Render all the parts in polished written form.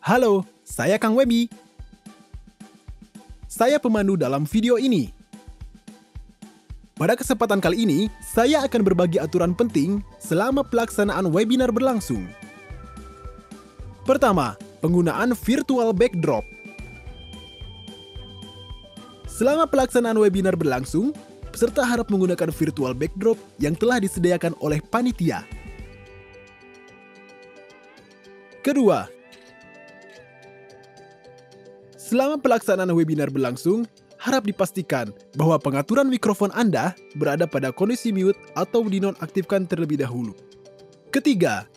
Halo, saya Kang Webi. Saya pemandu dalam video ini. Pada kesempatan kali ini, saya akan berbagi aturan penting selama pelaksanaan webinar berlangsung. Pertama, penggunaan virtual backdrop. Selama pelaksanaan webinar berlangsung, peserta harap menggunakan virtual backdrop yang telah disediakan oleh panitia. Kedua, selama pelaksanaan webinar berlangsung, harap dipastikan bahwa pengaturan mikrofon Anda berada pada kondisi mute atau dinonaktifkan terlebih dahulu. Ketiga,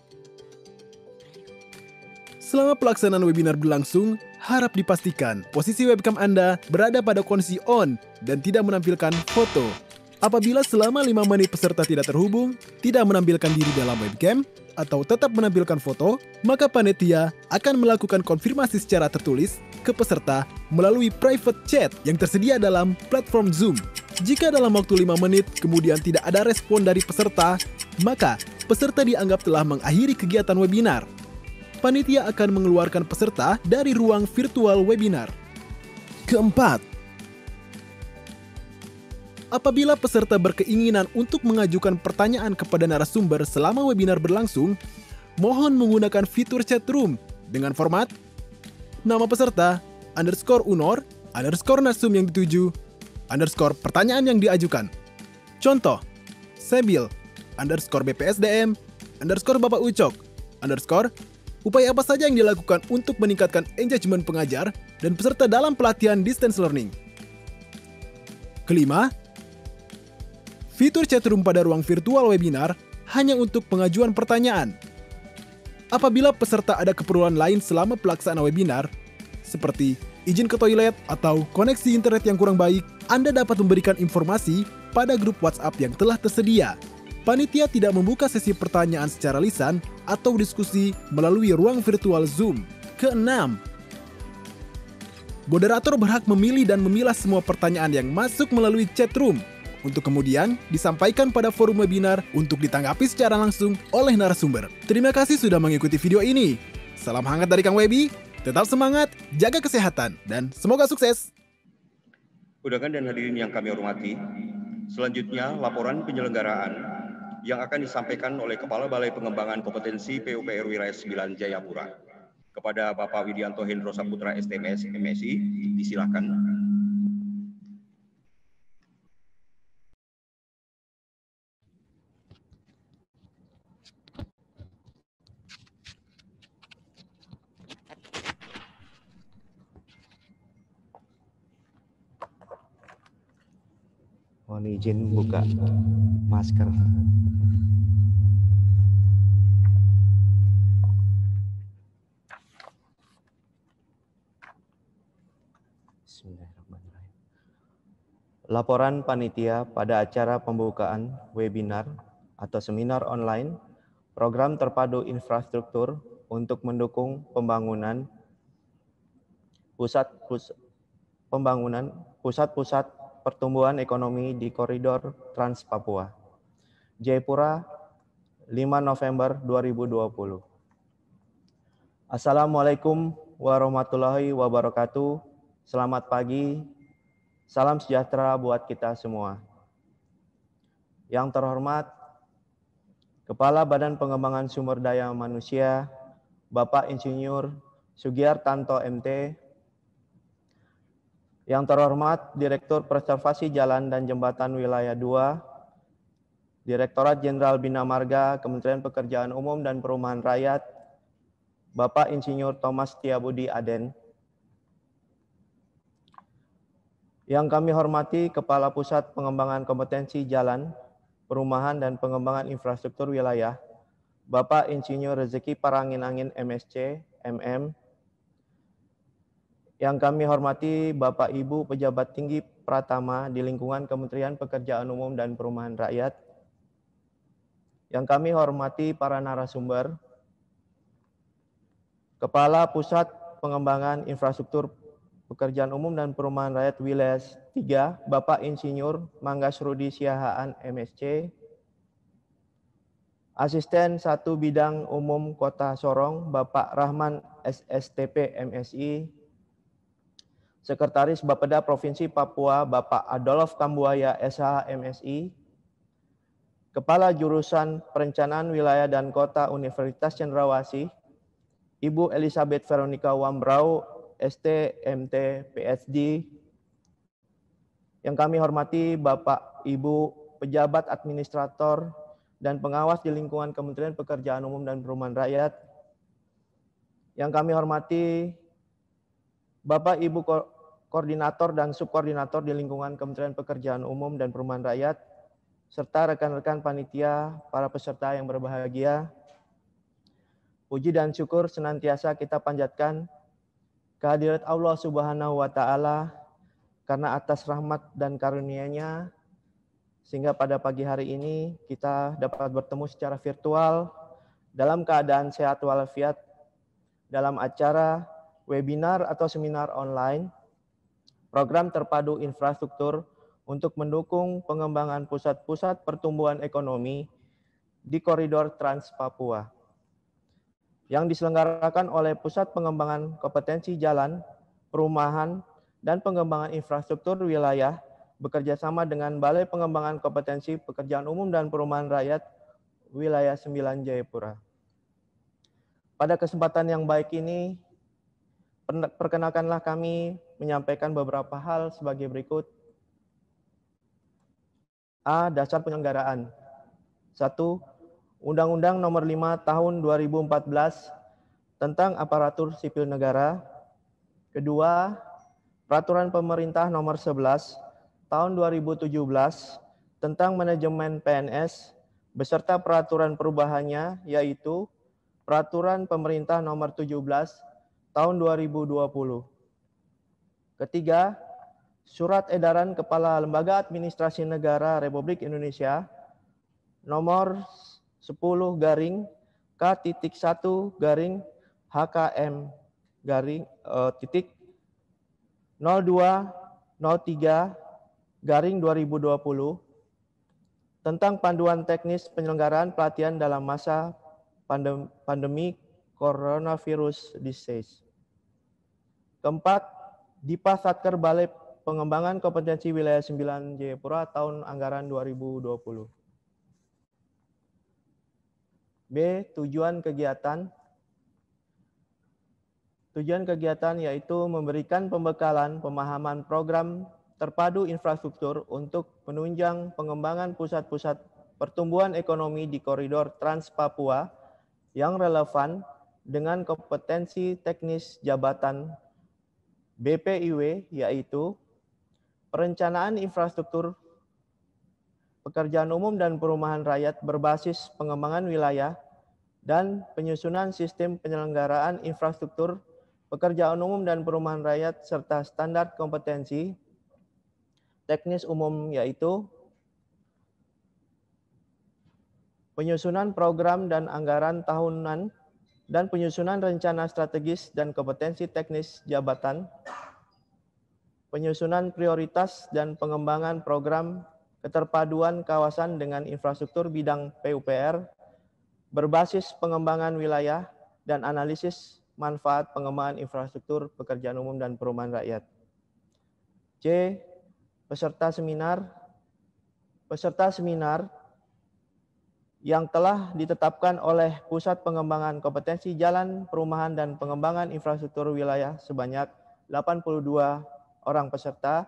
selama pelaksanaan webinar berlangsung, harap dipastikan posisi webcam Anda berada pada kondisi on dan tidak menampilkan foto. Apabila selama 5 menit peserta tidak terhubung, tidak menampilkan diri dalam webcam, atau tetap menampilkan foto, maka panitia akan melakukan konfirmasi secara tertulis ke peserta melalui private chat yang tersedia dalam platform Zoom. Jika dalam waktu 5 menit kemudian tidak ada respon dari peserta, maka peserta dianggap telah mengakhiri kegiatan webinar. Panitia akan mengeluarkan peserta dari ruang virtual webinar. Keempat, apabila peserta berkeinginan untuk mengajukan pertanyaan kepada narasumber selama webinar berlangsung, mohon menggunakan fitur chat room dengan format nama peserta, _unor, _narsum yang dituju, _pertanyaan yang diajukan. Contoh, Sebil, _BPSDM, _Bapak Ucok, upaya apa saja yang dilakukan untuk meningkatkan engagement pengajar dan peserta dalam pelatihan distance learning. Kelima, fitur chatroom pada ruang virtual webinar hanya untuk pengajuan pertanyaan. Apabila peserta ada keperluan lain selama pelaksanaan webinar, seperti izin ke toilet atau koneksi internet yang kurang baik, Anda dapat memberikan informasi pada grup WhatsApp yang telah tersedia. Panitia tidak membuka sesi pertanyaan secara lisan atau diskusi melalui ruang virtual Zoom. Keenam, moderator berhak memilih dan memilah semua pertanyaan yang masuk melalui chatroom untuk kemudian disampaikan pada forum webinar untuk ditanggapi secara langsung oleh narasumber. Terima kasih sudah mengikuti video ini. Salam hangat dari Kang Webi, tetap semangat, jaga kesehatan, dan semoga sukses. Undangan dan hadirin yang kami hormati, selanjutnya laporan penyelenggaraan yang akan disampaikan oleh Kepala Balai Pengembangan Kompetensi PUPR Wilayah 9 Jayapura. Kepada Bapak Widianto Hendro Saputra STMS MSI, disilakan. Mohon izin buka masker. Bismillahirrahmanirrahim. Laporan panitia pada acara pembukaan webinar atau seminar online program terpadu infrastruktur untuk mendukung pembangunan pusat-pusat pertumbuhan ekonomi di koridor Trans Papua. Jayapura, 5 November 2020. Assalamualaikum warahmatullahi wabarakatuh. Selamat pagi. Salam sejahtera buat kita semua. Yang terhormat Kepala Badan Pengembangan Sumber Daya Manusia, Bapak Insinyur Sugiartanto MT, yang terhormat Direktur Preservasi Jalan dan Jembatan Wilayah 2, Direktorat Jenderal Bina Marga, Kementerian Pekerjaan Umum dan Perumahan Rakyat, Bapak Insinyur Thomas Setiabudi Aden. Yang kami hormati Kepala Pusat Pengembangan Kompetensi Jalan, Perumahan dan Pengembangan Infrastruktur Wilayah, Bapak Insinyur Rezeki Parangin-Angin MSc, MM. Yang kami hormati Bapak Ibu Pejabat Tinggi Pratama di lingkungan Kementerian Pekerjaan Umum dan Perumahan Rakyat. Yang kami hormati para narasumber, Kepala Pusat Pengembangan Infrastruktur Pekerjaan Umum dan Perumahan Rakyat Wilayah 3, Bapak Insinyur Manggas Rudi Siahaan, MSc. Asisten 1 Bidang Umum Kota Sorong, Bapak Rahman SSTP, MSI. Sekretaris Bapeda Provinsi Papua, Bapak Adolf Kambuaya, SH, MSI. Kepala Jurusan Perencanaan Wilayah dan Kota Universitas Cendrawasih, Ibu Elizabeth Veronica Wambrau, ST, MT, PhD. Yang kami hormati Bapak, Ibu, pejabat administrator dan pengawas di lingkungan Kementerian Pekerjaan Umum dan Perumahan Rakyat. Yang kami hormati Bapak, Ibu koordinator dan subkoordinator di lingkungan Kementerian Pekerjaan Umum dan Perumahan Rakyat, serta rekan-rekan panitia, para peserta yang berbahagia. Puji dan syukur senantiasa kita panjatkan kehadirat Allah Subhanahu wa Ta'ala, karena atas rahmat dan karunia-Nya sehingga pada pagi hari ini kita dapat bertemu secara virtual dalam keadaan sehat walafiat dalam acara webinar atau seminar online program terpadu infrastruktur untuk mendukung pengembangan pusat-pusat pertumbuhan ekonomi di koridor Trans Papua yang diselenggarakan oleh Pusat Pengembangan Kompetensi Jalan, Perumahan, dan Pengembangan Infrastruktur Wilayah bekerjasama dengan Balai Pengembangan Kompetensi Pekerjaan Umum dan Perumahan Rakyat Wilayah 9 Jayapura. Pada kesempatan yang baik ini, perkenalkanlah kami menyampaikan beberapa hal sebagai berikut. A. Dasar penyelenggaraan. 1. Undang-Undang Nomor 5 Tahun 2014 tentang Aparatur Sipil Negara. Kedua, Peraturan Pemerintah Nomor 11 Tahun 2017 tentang Manajemen PNS beserta peraturan perubahannya, yaitu Peraturan Pemerintah Nomor 17 Tahun 2020. Ketiga, Surat Edaran Kepala Lembaga Administrasi Negara Republik Indonesia Nomor 10/K-1 HKM titik 0203/2020 tentang panduan teknis penyelenggaraan pelatihan dalam masa pandemi coronavirus disease. Keempat, Dipa Satker Balai Pengembangan Kompetensi Wilayah 9 Jayapura tahun anggaran 2020. B. Tujuan kegiatan. Tujuan kegiatan yaitu memberikan pembekalan pemahaman program terpadu infrastruktur untuk menunjang pengembangan pusat-pusat pertumbuhan ekonomi di koridor Trans Papua yang relevan dengan kompetensi teknis jabatan BPIW, yaitu perencanaan infrastruktur pekerjaan umum dan perumahan rakyat berbasis pengembangan wilayah dan penyusunan sistem penyelenggaraan infrastruktur pekerjaan umum dan perumahan rakyat serta standar kompetensi teknis umum, yaitu penyusunan program dan anggaran tahunan dan penyusunan rencana strategis dan kompetensi teknis jabatan, penyusunan prioritas dan pengembangan program keterpaduan kawasan dengan infrastruktur bidang PUPR berbasis pengembangan wilayah dan analisis manfaat pengembangan infrastruktur pekerjaan umum dan perumahan rakyat. C. Peserta seminar. Peserta seminar yang telah ditetapkan oleh Pusat Pengembangan Kompetensi Jalan, Perumahan, dan Pengembangan Infrastruktur Wilayah sebanyak 82 orang peserta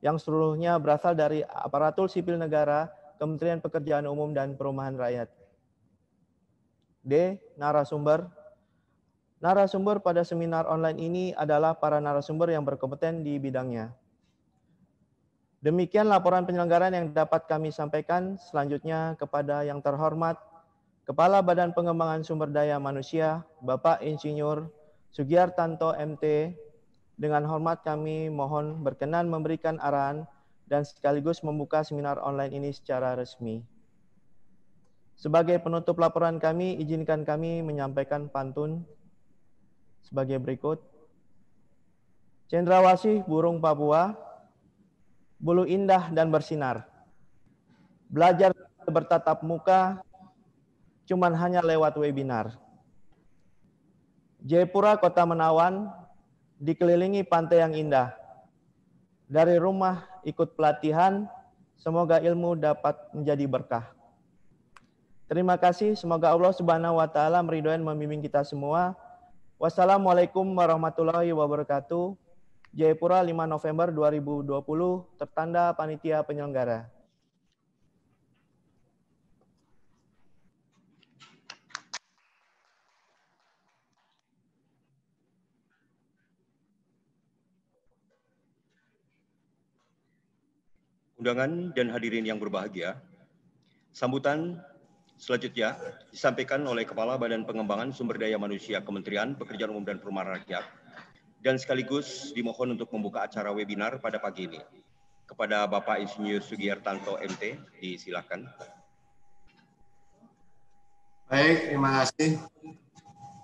yang seluruhnya berasal dari aparatur sipil negara, Kementerian Pekerjaan Umum dan Perumahan Rakyat. D. Narasumber. Narasumber pada seminar online ini adalah para narasumber yang berkompeten di bidangnya. Demikian laporan penyelenggaraan yang dapat kami sampaikan. Selanjutnya kepada yang terhormat Kepala Badan Pengembangan Sumber Daya Manusia, Bapak Insinyur Sugiartanto MT, dengan hormat kami mohon berkenan memberikan arahan dan sekaligus membuka seminar online ini secara resmi. Sebagai penutup laporan kami, izinkan kami menyampaikan pantun sebagai berikut. Cendrawasih burung Papua, bulu indah dan bersinar. Belajar bertatap muka, cuman hanya lewat webinar. Jayapura Kota Menawan, dikelilingi pantai yang indah. Dari rumah ikut pelatihan, semoga ilmu dapat menjadi berkah. Terima kasih, semoga Allah Subhanahu wa taala meridhoi dan membimbing kita semua. Wassalamualaikum warahmatullahi wabarakatuh. Jayapura 5 November 2020, tertanda panitia penyelenggara. Undangan dan hadirin yang berbahagia, sambutan selanjutnya disampaikan oleh Kepala Badan Pengembangan Sumber Daya Manusia Kementerian Pekerjaan Umum dan Perumahan Rakyat, dan sekaligus dimohon untuk membuka acara webinar pada pagi ini. Kepada Bapak Insinyur Sugiartanto MT, disilakan. Baik, terima kasih.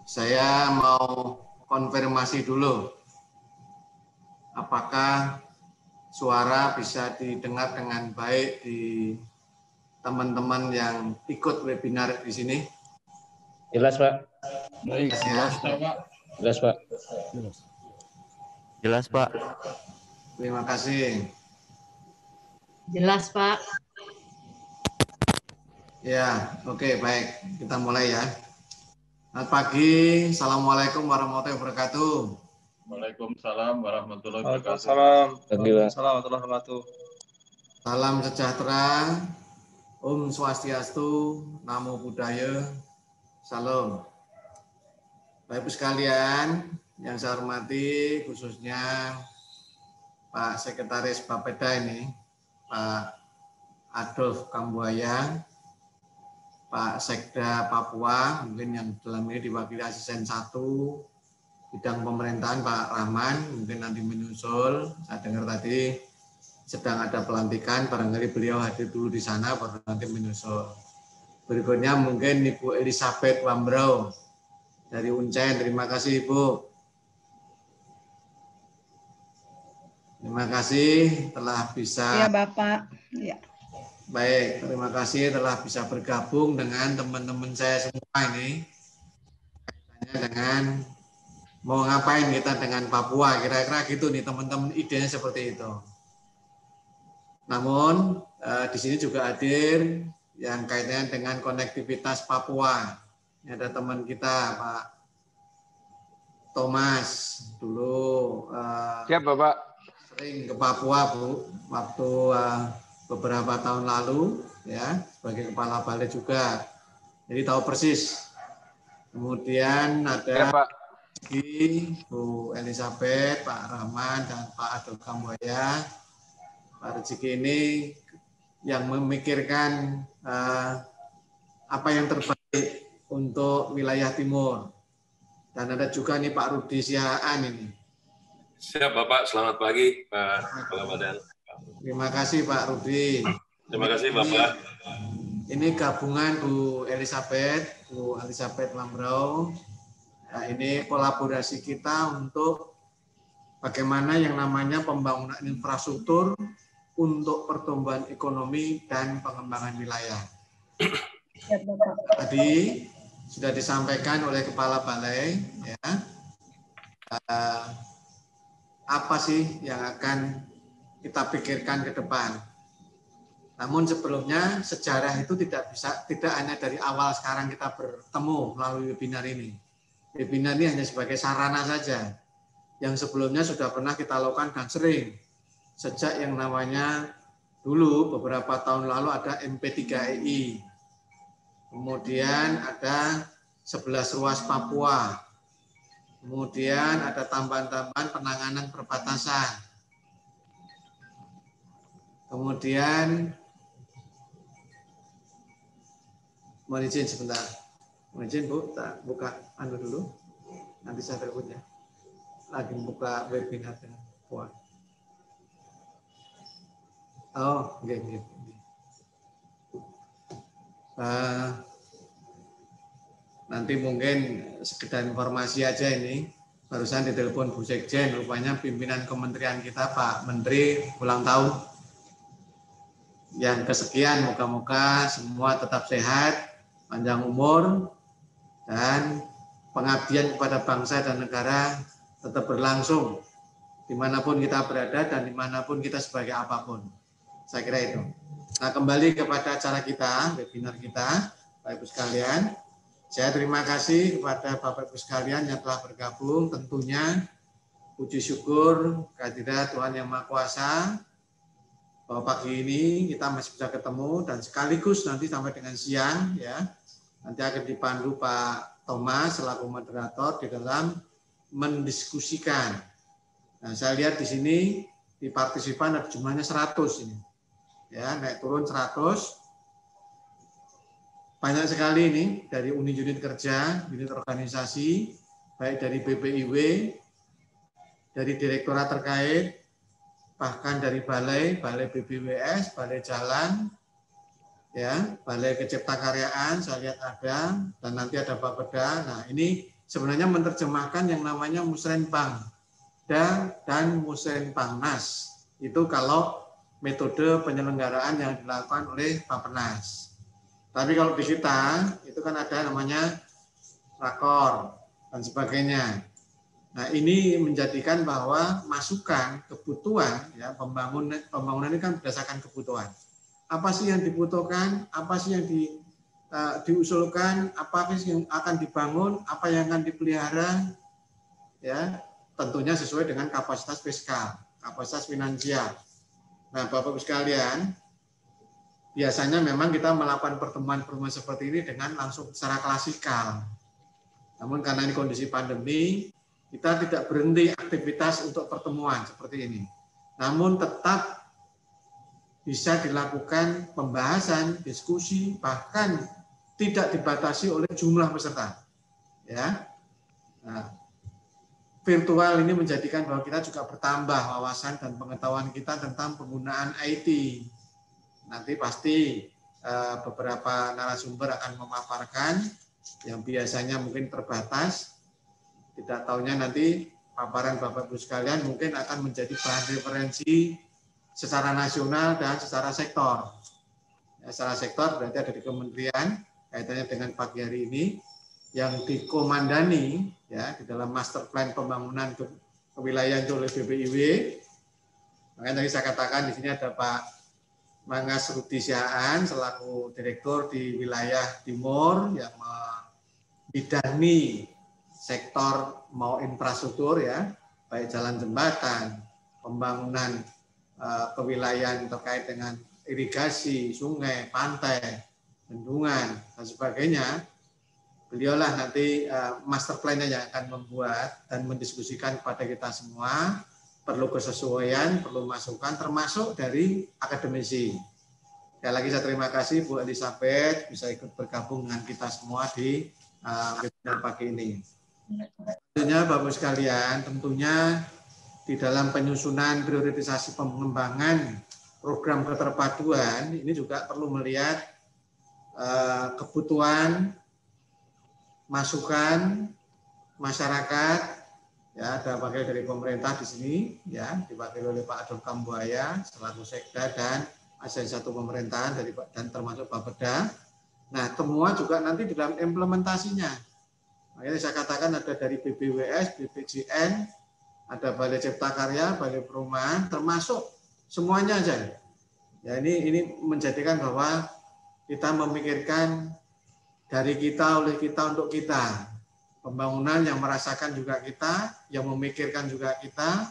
Saya mau konfirmasi dulu. Apakah suara bisa didengar dengan baik di teman-teman yang ikut webinar di sini? Jelas, Pak. Baik, jelas, Pak. Jelas, Pak. Jelas, Pak. Terima kasih. Jelas, Pak. Ya, oke, baik. Kita mulai ya. Selamat pagi. Assalamualaikum warahmatullahi wabarakatuh. Waalaikumsalam warahmatullahi wabarakatuh. Waalaikumsalam warahmatullahi wabarakatuh. Salam sejahtera. Om Swastiastu, Namo Buddhaya, Salam. Bapak Ibu sekalian, yang saya hormati khususnya Pak Sekretaris Bapeda ini, Pak Adolf Kambuaya, Pak Sekda Papua, mungkin yang dalam ini diwakili asisten 1, bidang pemerintahan Pak Rahman, mungkin nanti menyusul. Saya dengar tadi sedang ada pelantikan, barangkali beliau hadir dulu di sana, baru nanti menyusul. Berikutnya mungkin Ibu Elizabeth Wambrau dari Uncen, terima kasih Ibu. Terima kasih telah bisa. Ya Bapak. Ya. Baik, terima kasih telah bisa bergabung dengan teman-teman saya semua ini. Kaitannya dengan mau ngapain kita dengan Papua, kira-kira gitu nih teman-teman, idenya seperti itu. Namun di sini juga hadir yang kaitannya dengan konektivitas Papua. Ini ada teman kita Pak Thomas, dulu Siap, Bapak. sering ke Papua Bu, waktu beberapa tahun lalu ya, sebagai kepala balai juga. Jadi tahu persis. Kemudian ada Siap, Pak. Bu Elizabeth, Pak Rahman, dan Pak Adol Kamboya. Pak Rezeki ini yang memikirkan apa yang terbaik untuk wilayah timur. Dan ada juga nih Pak Rudi Siaan ini. Siap Bapak, selamat pagi Pak Kepala Badan. Terima kasih Pak Rudi. Terima kasih Bapak. Ini gabungan Bu Elizabeth Lambrau. Nah, ini kolaborasi kita untuk bagaimana yang namanya pembangunan infrastruktur untuk pertumbuhan ekonomi dan pengembangan wilayah. Tadi sudah disampaikan oleh Kepala Balai, ya, apa sih yang akan kita pikirkan ke depan. Namun sebelumnya sejarah itu tidak hanya dari awal sekarang kita bertemu melalui webinar ini. Webinar ini hanya sebagai sarana saja. Yang sebelumnya sudah pernah kita lakukan dan sering. Sejak yang namanya dulu beberapa tahun lalu ada MP3EI. Kemudian ada 11 ruas Papua. Kemudian ada tambahan-tambahan penanganan perbatasan. Kemudian mohon izin sebentar. Mohon izin Bu, tak buka dulu. Nanti saya berikutnya. Lagi buka webinar dengan Puan. Oh, oke. Nanti mungkin sekedar informasi aja ini. Barusan ditelepon Bu Sekjen, rupanya pimpinan kementerian kita Pak Menteri ulang tahun yang kesekian. Moga-moga semua tetap sehat, panjang umur, dan pengabdian kepada bangsa dan negara tetap berlangsung dimanapun kita berada dan dimanapun kita sebagai apapun. Saya kira itu. Nah, kembali kepada acara kita, webinar kita, Bapak Ibu sekalian. Saya terima kasih kepada Bapak Ibu sekalian yang telah bergabung. Tentunya puji syukur kehadirat Tuhan Yang Maha Kuasa bahwa pagi ini kita masih bisa ketemu dan sekaligus nanti sampai dengan siang ya. Nanti akan dipandu Pak Thomas selaku moderator di dalam mendiskusikan. Nah, saya lihat di sini di partisipan ada jumlahnya 100 ini. Ya, naik turun 100. Banyak sekali ini dari unit-unit kerja, unit organisasi, baik dari BPIW, dari direktorat terkait, bahkan dari balai BBWS, balai jalan, ya, balai keciptakaryaan, saya lihat ada, dan nanti ada Bapeda. Nah, ini sebenarnya menerjemahkan yang namanya Musrenbang dan Musrenbangnas. Itu kalau metode penyelenggaraan yang dilakukan oleh Bappenas. Tapi kalau di kita itu kan ada namanya rakor dan sebagainya. Nah, ini menjadikan bahwa masukan kebutuhan ya pembangunan ini kan berdasarkan kebutuhan. Apa sih yang dibutuhkan? Apa sih yang diusulkan? Apa sih yang akan dibangun? Apa yang akan dipelihara? Ya, tentunya sesuai dengan kapasitas fiskal, kapasitas finansial. Nah, Bapak-Ibu sekalian, biasanya memang kita melakukan pertemuan-pertemuan seperti ini dengan langsung secara klasikal. Namun karena ini kondisi pandemi, kita tidak berhenti aktivitas untuk pertemuan seperti ini. Namun tetap bisa dilakukan pembahasan, diskusi, bahkan tidak dibatasi oleh jumlah peserta. Ya. Nah, virtual ini menjadikan bahwa kita juga bertambah wawasan dan pengetahuan kita tentang penggunaan IT. Nanti pasti beberapa narasumber akan memaparkan yang biasanya mungkin terbatas. Tidak tahunya nanti paparan Bapak Ibu sekalian mungkin akan menjadi bahan referensi secara nasional dan secara sektor. Ya, secara sektor berarti ada di kementerian kaitannya dengan pagi hari ini yang dikomandani ya di dalam master plan pembangunan kewilayahan oleh BPIW. Makanya tadi saya katakan di sini ada Pak Mangas Rudi Siaan selaku direktur di wilayah Timur yang membidani sektor mau infrastruktur ya, baik jalan jembatan, pembangunan kewilayahan terkait dengan irigasi, sungai, pantai, bendungan dan sebagainya. Beliaulah nanti master plan-nya yang akan membuat dan mendiskusikan kepada kita semua. Perlu kesesuaian, perlu masukan, termasuk dari akademisi. Sekali lagi saya terima kasih Bu Elizabeth bisa ikut bergabung dengan kita semua di webinar pagi ini. Tentunya Bapak sekalian, tentunya di dalam penyusunan prioritisasi pengembangan program keterpaduan ini juga perlu melihat kebutuhan, masukan masyarakat. Ya, ada wakil dari pemerintah di sini, ya, diwakili oleh Pak Adolf Kambuaya selaku Sekda dan asisten satu pemerintahan dari dan termasuk Bapeda. Nah, semua juga nanti di dalam implementasinya. Makanya saya katakan ada dari BBWS, BPJN, ada Balai Cipta Karya, Balai Perumahan, termasuk semuanya aja. Ya, ini menjadikan bahwa kita memikirkan dari kita, oleh kita, untuk kita. Pembangunan yang merasakan juga kita, yang memikirkan juga kita,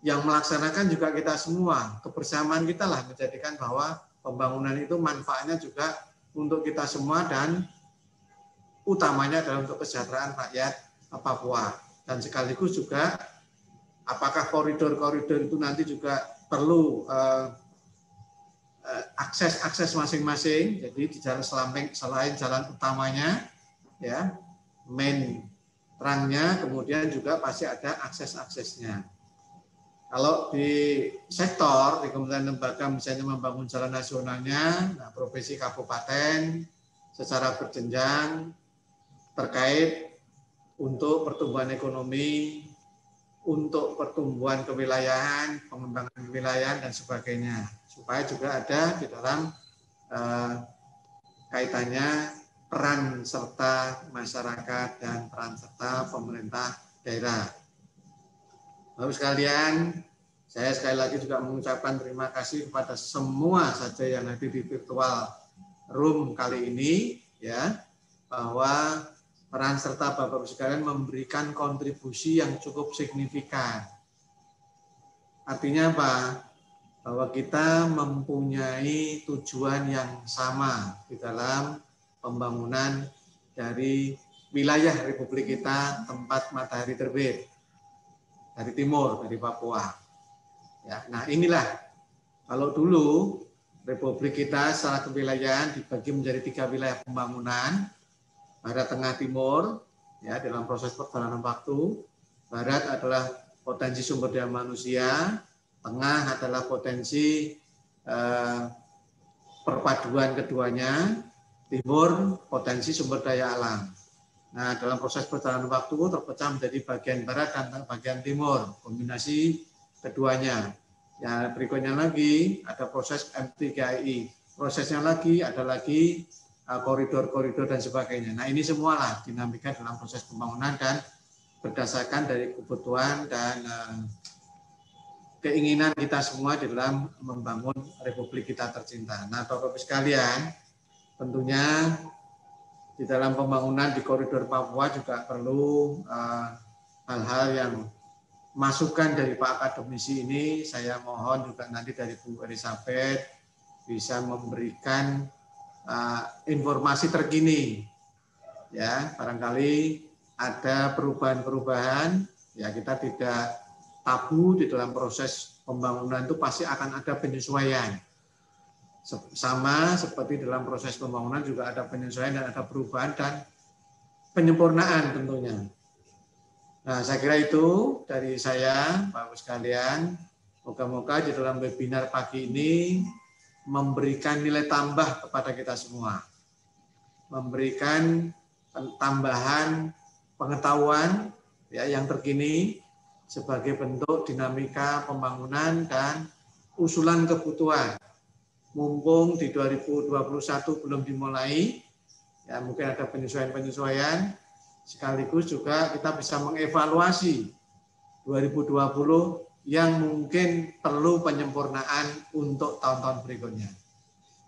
yang melaksanakan juga kita semua. Kebersamaan kita lah menjadikan bahwa pembangunan itu manfaatnya juga untuk kita semua dan utamanya adalah untuk kesejahteraan rakyat Papua. Dan sekaligus juga apakah koridor-koridor itu nanti juga perlu akses masing-masing. Jadi di jalan selain jalan utamanya, ya, main terangnya, kemudian juga pasti ada akses-aksesnya. Kalau di sektor, di Kementerian Lembaga misalnya membangun jalan nasionalnya, nah, provinsi kabupaten secara berjenjang terkait untuk pertumbuhan ekonomi, untuk pertumbuhan kewilayahan, pengembangan kewilayahan dan sebagainya. Supaya juga ada di dalam kaitannya peran serta masyarakat dan peran serta pemerintah daerah. Bapak sekalian, saya sekali lagi juga mengucapkan terima kasih kepada semua saja yang hadir di virtual room kali ini, ya, bahwa peran serta Bapak sekalian memberikan kontribusi yang cukup signifikan. Artinya apa? Bahwa kita mempunyai tujuan yang sama di dalam pembangunan dari wilayah Republik kita tempat matahari terbit, dari timur, dari Papua. Ya, nah inilah, kalau dulu Republik kita secara kewilayahan dibagi menjadi 3 wilayah pembangunan, Barat, Tengah, Timur, ya, dalam proses perjalanan waktu. Barat adalah potensi sumber daya manusia, Tengah adalah potensi perpaduan keduanya, Timur potensi sumber daya alam. Nah, dalam proses perjalanan waktu terpecah menjadi bagian Barat dan bagian Timur, kombinasi keduanya. Ya, berikutnya lagi ada proses M3KI, prosesnya lagi ada lagi koridor-koridor dan sebagainya. Nah, ini semualah dinamika dalam proses pembangunan dan berdasarkan dari kebutuhan dan keinginan kita semua di dalam membangun Republik kita tercinta. Nah, Bapak-Ibu sekalian, tentunya di dalam pembangunan di koridor Papua juga perlu hal-hal yang masukan dari Pak Akademisi ini. Saya mohon juga nanti dari Bu Elizabeth bisa memberikan informasi terkini. Ya, barangkali ada perubahan-perubahan, ya kita tidak tabu di dalam proses pembangunan itu pasti akan ada penyesuaian. Sama seperti dalam proses pembangunan juga ada penyesuaian dan ada perubahan dan penyempurnaan tentunya. Nah, saya kira itu dari saya, Bapak sekalian. Moga-moga di dalam webinar pagi ini memberikan nilai tambah kepada kita semua. Memberikan tambahan pengetahuan ya yang terkini sebagai bentuk dinamika pembangunan dan usulan kebutuhan. Mumpung di 2021 belum dimulai, ya mungkin ada penyesuaian-penyesuaian, sekaligus juga kita bisa mengevaluasi 2020 yang mungkin perlu penyempurnaan untuk tahun-tahun berikutnya.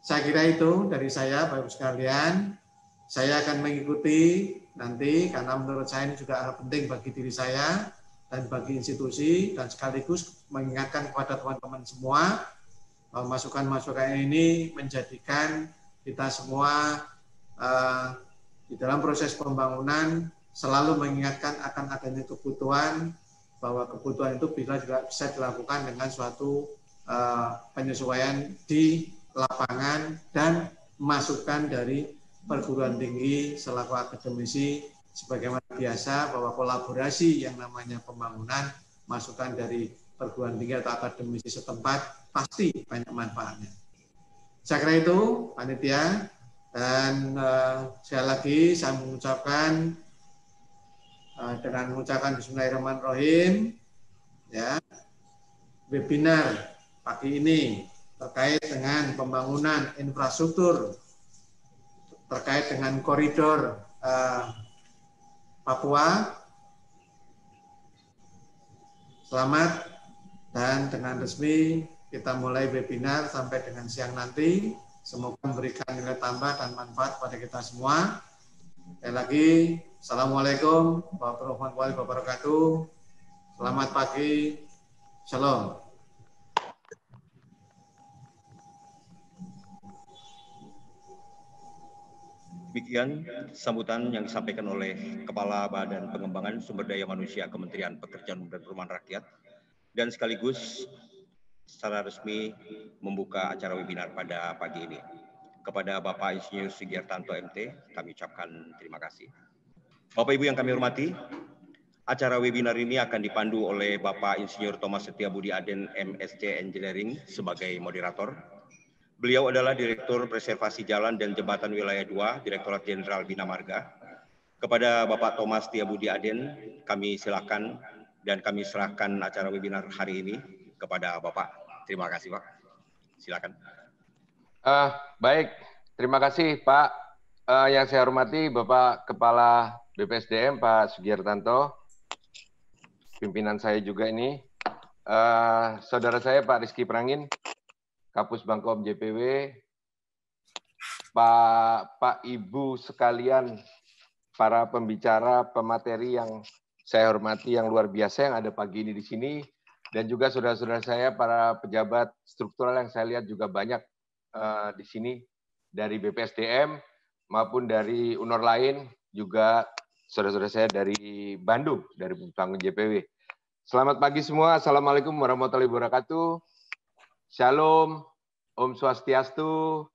Saya kira itu dari saya, Bapak sekalian. Saya akan mengikuti nanti karena menurut saya ini juga hal penting bagi diri saya dan bagi institusi, dan sekaligus mengingatkan kepada teman-teman semua bahwa masukan-masukan ini menjadikan kita semua di dalam proses pembangunan selalu mengingatkan akan adanya kebutuhan, bahwa kebutuhan itu juga bisa dilakukan dengan suatu penyesuaian di lapangan dan masukan dari perguruan tinggi selaku akademisi. Sebagaimana biasa bahwa kolaborasi yang namanya pembangunan, masukan dari perguruan tinggi atau akademisi setempat pasti banyak manfaatnya. Saya kira itu panitia, dan sekali lagi saya mengucapkan dengan mengucapkan Bismillahirrahmanirrahim, ya, webinar pagi ini terkait dengan pembangunan infrastruktur terkait dengan koridor Papua. Selamat, dan dengan resmi kita mulai webinar sampai dengan siang nanti. Semoga memberikan nilai tambah dan manfaat pada kita semua. Sekali lagi, Assalamualaikum warahmatullahi wabarakatuh. Selamat pagi. Shalom. Demikian sambutan yang disampaikan oleh Kepala Badan Pengembangan Sumber Daya Manusia Kementerian Pekerjaan dan Perumahan Rakyat, dan sekaligus secara resmi membuka acara webinar pada pagi ini. Kepada Bapak Insinyur Sugiartanto MT, kami ucapkan terima kasih. Bapak Ibu yang kami hormati, acara webinar ini akan dipandu oleh Bapak Insinyur Thomas Setiabudi Aden MSc Engineering sebagai moderator. Beliau adalah Direktur Preservasi Jalan dan Jembatan Wilayah 2, Direktorat Jenderal Bina Marga. Kepada Bapak Thomas Tiabudi Aden, kami silakan dan kami serahkan acara webinar hari ini kepada Bapak. Terima kasih, Pak. Silakan. Baik, terima kasih Pak. Yang saya hormati Bapak Kepala BPSDM Pak Sugiartanto, pimpinan saya juga ini, saudara saya Pak Rizky Prangin, Kapus Bangkom JPW, Pak Ibu sekalian, para pembicara, pemateri yang saya hormati yang luar biasa yang ada pagi ini di sini, dan juga saudara-saudara saya para pejabat struktural yang saya lihat juga banyak di sini dari BPSDM maupun dari UNOR lain, juga saudara-saudara saya dari Bandung, dari Bangun JPW. Selamat pagi semua, Assalamualaikum warahmatullahi wabarakatuh. Shalom, Om Swastiastu,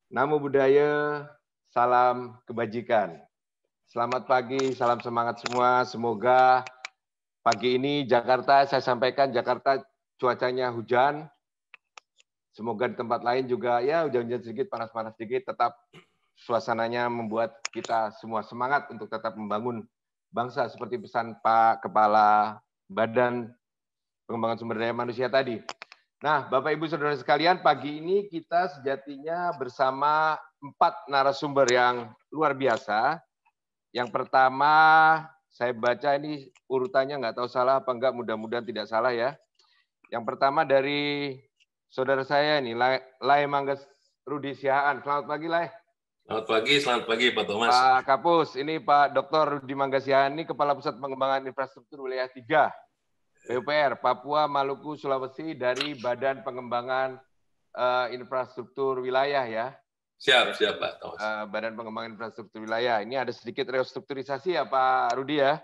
Namo Buddhaya, salam kebajikan. Selamat pagi, salam semangat semua. Semoga pagi ini Jakarta, saya sampaikan Jakarta cuacanya hujan. Semoga di tempat lain juga ya hujan-hujan sedikit, panas-panas sedikit, tetap suasananya membuat kita semua semangat untuk tetap membangun bangsa seperti pesan Pak Kepala Badan Pengembangan Sumber Daya Manusia tadi. Nah, Bapak Ibu Saudara sekalian, pagi ini kita sejatinya bersama 4 narasumber yang luar biasa. Yang pertama, saya baca ini urutannya nggak tahu salah apa enggak, mudah-mudahan tidak salah ya. Yang pertama dari saudara saya ini, Lai Manggas Rudi Sihaan. Selamat pagi, Lai. Selamat pagi Pak Thomas. Pak Kapus, ini Pak Dr. Rudi Manggas Sihaan, ini Kepala Pusat Pengembangan Infrastruktur Wilayah 3. PUPR, Papua, Maluku, Sulawesi, dari Badan Pengembangan Infrastruktur Wilayah ya. Siap Pak Thomas. Badan Pengembangan Infrastruktur Wilayah. Ini ada sedikit restrukturisasi ya Pak Rudi ya.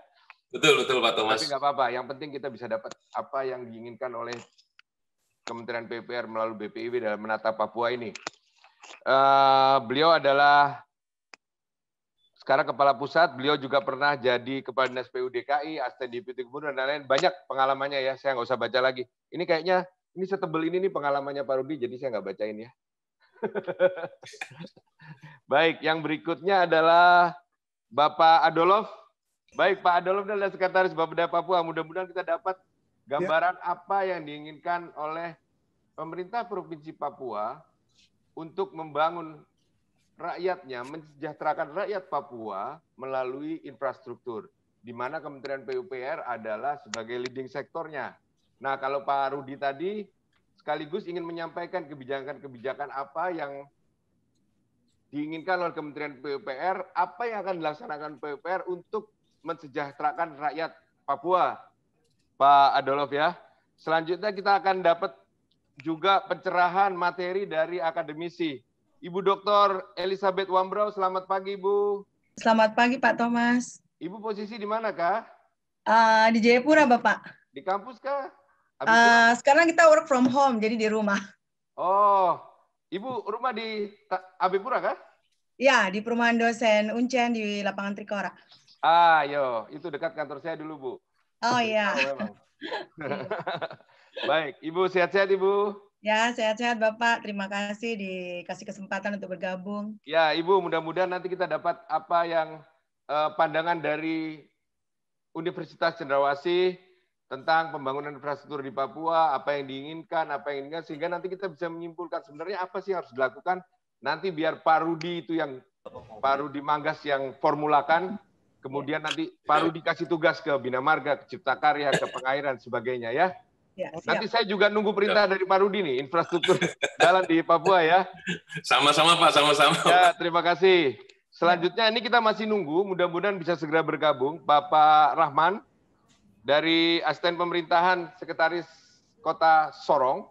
Betul Pak Thomas. Tapi nggak apa-apa, yang penting kita bisa dapat apa yang diinginkan oleh Kementerian PUPR melalui BPIW dalam menata Papua ini. Beliau adalah sekarang Kepala Pusat, beliau juga pernah jadi Kepala Dinas PU DKI, Asisten Deputi Gubernur, dan lain-lain. Banyak pengalamannya ya, saya nggak usah baca lagi. Ini kayaknya, ini setebel ini nih pengalamannya Pak Rudi, jadi saya nggak bacain ya. Baik, yang berikutnya adalah Bapak Adolf. Baik, Pak Adolf adalah Sekretaris Bapeda Papua. Mudah-mudahan kita dapat gambaran apa yang diinginkan oleh pemerintah Provinsi Papua untuk membangun rakyatnya, mensejahterakan rakyat Papua melalui infrastruktur, di mana Kementerian PUPR adalah sebagai leading sektornya. Nah, kalau Pak Rudi tadi sekaligus ingin menyampaikan kebijakan-kebijakan apa yang diinginkan oleh Kementerian PUPR, apa yang akan dilaksanakan PUPR untuk mensejahterakan rakyat Papua, Pak Adolf ya. Selanjutnya kita akan dapat juga pencerahan materi dari akademisi. Ibu Dr. Elizabeth Wambrau, selamat pagi Ibu. Selamat pagi Pak Thomas. Ibu posisi di mana kah? Di Jayapura Bapak. Di kampus kah? Sekarang kita work from home, jadi di rumah. Oh, Ibu rumah di Abipura kah? Ya, di perumahan dosen Uncen di Lapangan Trikora. Yo, itu dekat kantor saya dulu Bu. Oh iya. Baik, Ibu sehat-sehat Ibu. Ya, sehat-sehat Bapak. Terima kasih dikasih kesempatan untuk bergabung. Ya, Ibu, mudah-mudahan nanti kita dapat apa yang pandangan dari Universitas Cendrawasih tentang pembangunan infrastruktur di Papua, apa yang diinginkan, sehingga nanti kita bisa menyimpulkan sebenarnya apa sih yang harus dilakukan. Nanti biar Pak Rudi itu yang Pak Rudi Manggas yang formulakan, kemudian nanti Pak Rudi kasih tugas ke Bina Marga, ke Cipta Karya, ke Pengairan, sebagainya ya. Ya, nanti saya juga nunggu perintah dari Pak Rudi nih, infrastruktur jalan di Papua ya. Sama-sama Pak, sama-sama. Ya, terima kasih. Selanjutnya ini kita masih nunggu, mudah-mudahan bisa segera bergabung, Bapak Rahman dari Asisten Pemerintahan Sekretaris Kota Sorong.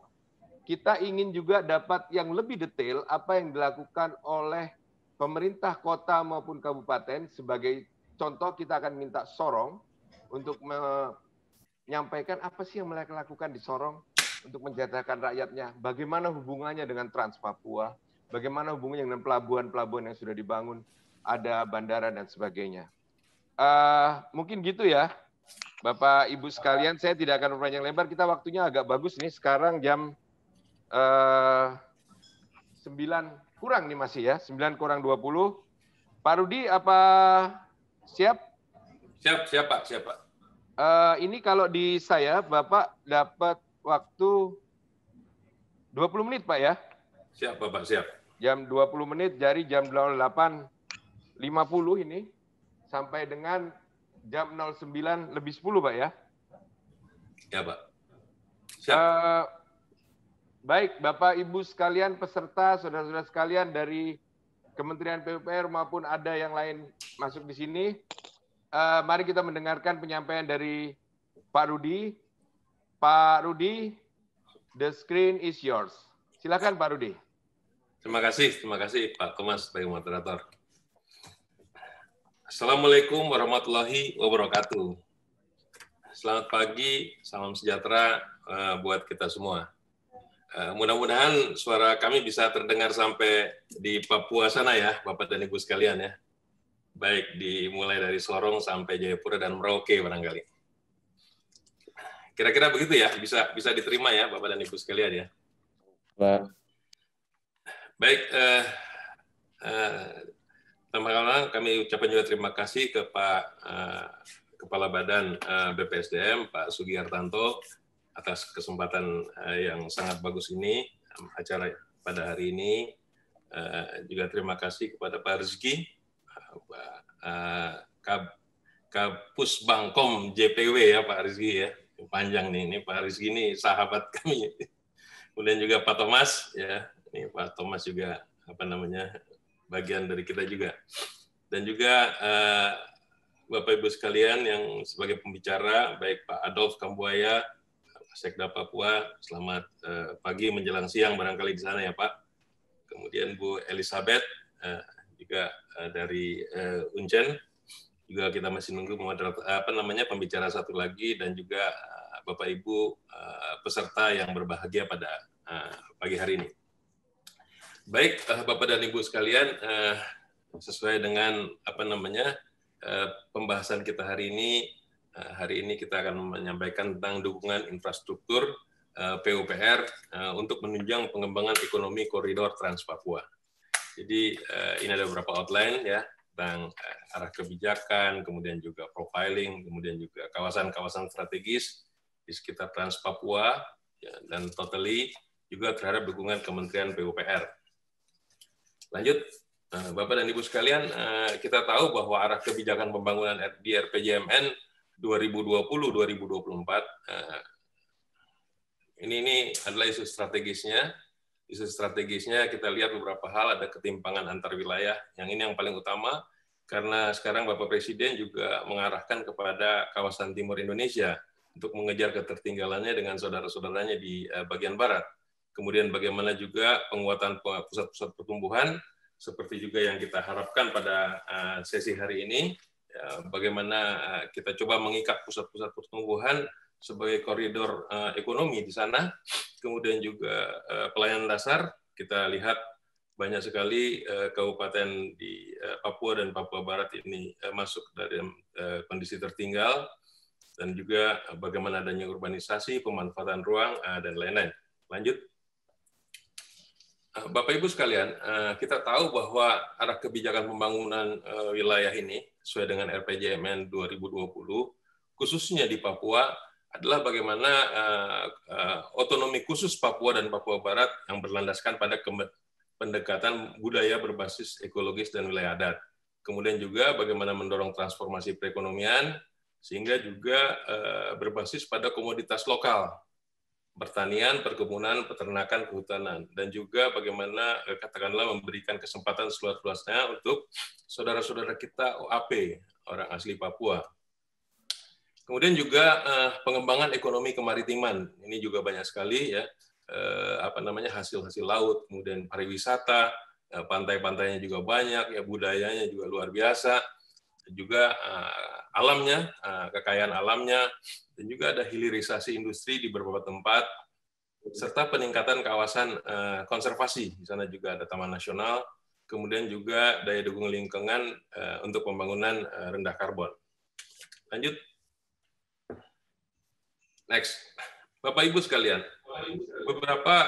Kita ingin juga dapat yang lebih detail apa yang dilakukan oleh pemerintah kota maupun kabupaten. Sebagai contoh kita akan minta Sorong untuk menyampaikan apa sih yang mereka lakukan di Sorong untuk mensejahterakan rakyatnya, bagaimana hubungannya dengan Trans Papua, bagaimana hubungannya dengan pelabuhan-pelabuhan yang sudah dibangun, ada bandara dan sebagainya. Mungkin gitu ya, Bapak Ibu sekalian, saya tidak akan berpanjang lebar, kita waktunya agak bagus nih, sekarang jam 9 kurang nih masih ya, 9 kurang 20. Pak Rudi, apa Siap? Siap Pak, siap Pak. Ini kalau di saya, Bapak dapat waktu 20 menit, Pak ya? Siap Bapak, siap. Jam 20 menit dari jam 8.50 ini sampai dengan jam 09 lebih 10, Pak ya? Ya Pak. Siap. Baik, Bapak Ibu sekalian peserta, saudara-saudara sekalian dari Kementerian PUPR maupun ada yang lain masuk di sini. Mari kita mendengarkan penyampaian dari Pak Rudi. Pak Rudi, the screen is yours. Silakan Pak Rudi. Terima kasih Pak Thomas sebagai moderator. Assalamualaikum warahmatullahi wabarakatuh. Selamat pagi, salam sejahtera buat kita semua. Mudah-mudahan suara kami bisa terdengar sampai di Papua sana ya, Bapak dan Ibu sekalian ya. Baik dimulai dari Sorong sampai Jayapura dan Merauke barangkali. Kira-kira begitu ya, bisa diterima ya Bapak dan Ibu sekalian ya. Pak. Baik, pertama-tama kami ucapkan juga terima kasih ke Pak Kepala Badan BPSDM, Pak Sugihartanto, atas kesempatan yang sangat bagus ini, acara pada hari ini. Juga terima kasih kepada Pak Rizky, Kapusbangkom JPW ya Pak Rizky ya, panjang nih, ini Pak Rizky ini sahabat kami. Kemudian juga Pak Thomas ya, ini Pak Thomas juga bagian dari kita juga. Dan juga Bapak Ibu sekalian yang sebagai pembicara, baik Pak Adolf Kambuaya, Sekda Papua, selamat pagi menjelang siang barangkali di sana ya Pak. Kemudian Bu Elizabeth juga dari Uncen, juga kita masih nunggu pembicara satu lagi, dan juga Bapak Ibu peserta yang berbahagia pada pagi hari ini. Baik Bapak dan Ibu sekalian, sesuai dengan pembahasan kita hari ini kita akan menyampaikan tentang dukungan infrastruktur PUPR untuk menunjang pengembangan ekonomi koridor Trans Papua. Jadi ini ada beberapa outline ya tentang arah kebijakan, kemudian juga profiling, kemudian juga kawasan-kawasan strategis di sekitar Trans Papua ya, dan totally juga terhadap dukungan Kementerian PUPR. Lanjut. Bapak dan Ibu sekalian, kita tahu bahwa arah kebijakan pembangunan di RPJMN 2020-2024 ini adalah isu strategisnya. Isu strategisnya kita lihat beberapa hal, ada ketimpangan antar wilayah. Yang ini yang paling utama, karena sekarang Bapak Presiden juga mengarahkan kepada kawasan timur Indonesia untuk mengejar ketertinggalannya dengan saudara-saudaranya di bagian barat. Kemudian bagaimana juga penguatan pusat-pusat pertumbuhan, seperti juga yang kita harapkan pada sesi hari ini, bagaimana kita coba mengikat pusat-pusat pertumbuhan sebagai koridor ekonomi di sana. Kemudian juga pelayanan dasar, kita lihat banyak sekali kabupaten di Papua dan Papua Barat ini masuk dalam kondisi tertinggal, dan juga bagaimana adanya urbanisasi, pemanfaatan ruang, dan lain-lain. Lanjut. Bapak Ibu sekalian, kita tahu bahwa arah kebijakan pembangunan wilayah ini sesuai dengan RPJMN 2020, khususnya di Papua, adalah bagaimana otonomi khusus Papua dan Papua Barat yang berlandaskan pada pendekatan budaya berbasis ekologis dan wilayah adat. Kemudian juga bagaimana mendorong transformasi perekonomian, sehingga juga berbasis pada komoditas lokal, pertanian, perkebunan, peternakan, kehutanan, dan juga bagaimana katakanlah memberikan kesempatan seluas-luasnya untuk saudara-saudara kita OAP, orang asli Papua. Kemudian juga pengembangan ekonomi kemaritiman, ini juga banyak sekali ya, hasil-hasil laut, kemudian pariwisata, pantai-pantainya juga banyak, ya budayanya juga luar biasa, juga alamnya, kekayaan alamnya, dan juga ada hilirisasi industri di beberapa tempat, serta peningkatan kawasan konservasi. Di sana juga ada Taman Nasional, kemudian juga daya dukung lingkungan untuk pembangunan rendah karbon. Lanjut. Next. Bapak Ibu sekalian, beberapa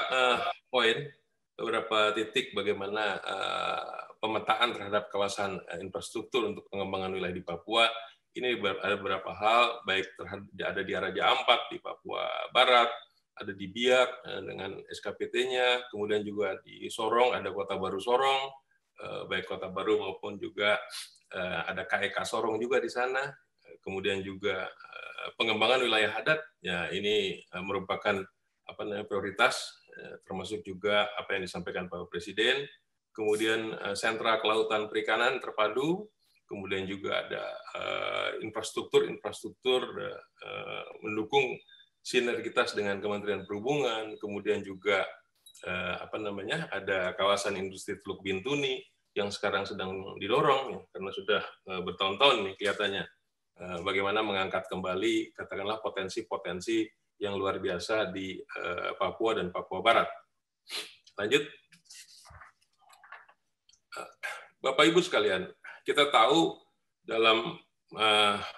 poin, beberapa titik bagaimana pemetaan terhadap kawasan infrastruktur untuk pengembangan wilayah di Papua. Ini ada beberapa hal, baik ada di Raja Ampat di Papua Barat, ada di Biak dengan SKPT-nya, kemudian juga di Sorong ada Kota Baru Sorong, baik Kota Baru maupun juga ada KEK Sorong juga di sana. Kemudian juga pengembangan wilayah adat, ya ini merupakan prioritas, termasuk juga apa yang disampaikan Pak Presiden. Kemudian sentra kelautan perikanan terpadu, kemudian juga ada infrastruktur mendukung sinergitas dengan Kementerian Perhubungan, kemudian juga ada kawasan industri Teluk Bintuni yang sekarang sedang didorong ya, karena sudah bertahun-tahun nih kelihatannya bagaimana mengangkat kembali katakanlah potensi-potensi yang luar biasa di Papua dan Papua Barat. Lanjut. Bapak Ibu sekalian, kita tahu dalam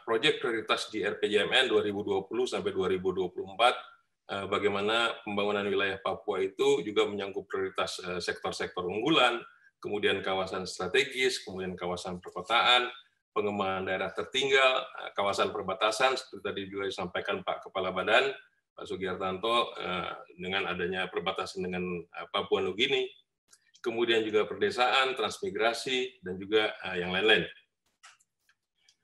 proyek prioritas di RPJMN 2020 sampai 2024 bagaimana pembangunan wilayah Papua itu juga menyangkut prioritas sektor-sektor unggulan, kemudian kawasan strategis, kemudian kawasan perkotaan, pengembangan daerah tertinggal, kawasan perbatasan seperti tadi juga disampaikan Pak Kepala Badan Pak Sugiartanto dengan adanya perbatasan dengan Papua Nugini, kemudian juga perdesaan, transmigrasi, dan juga yang lain-lain.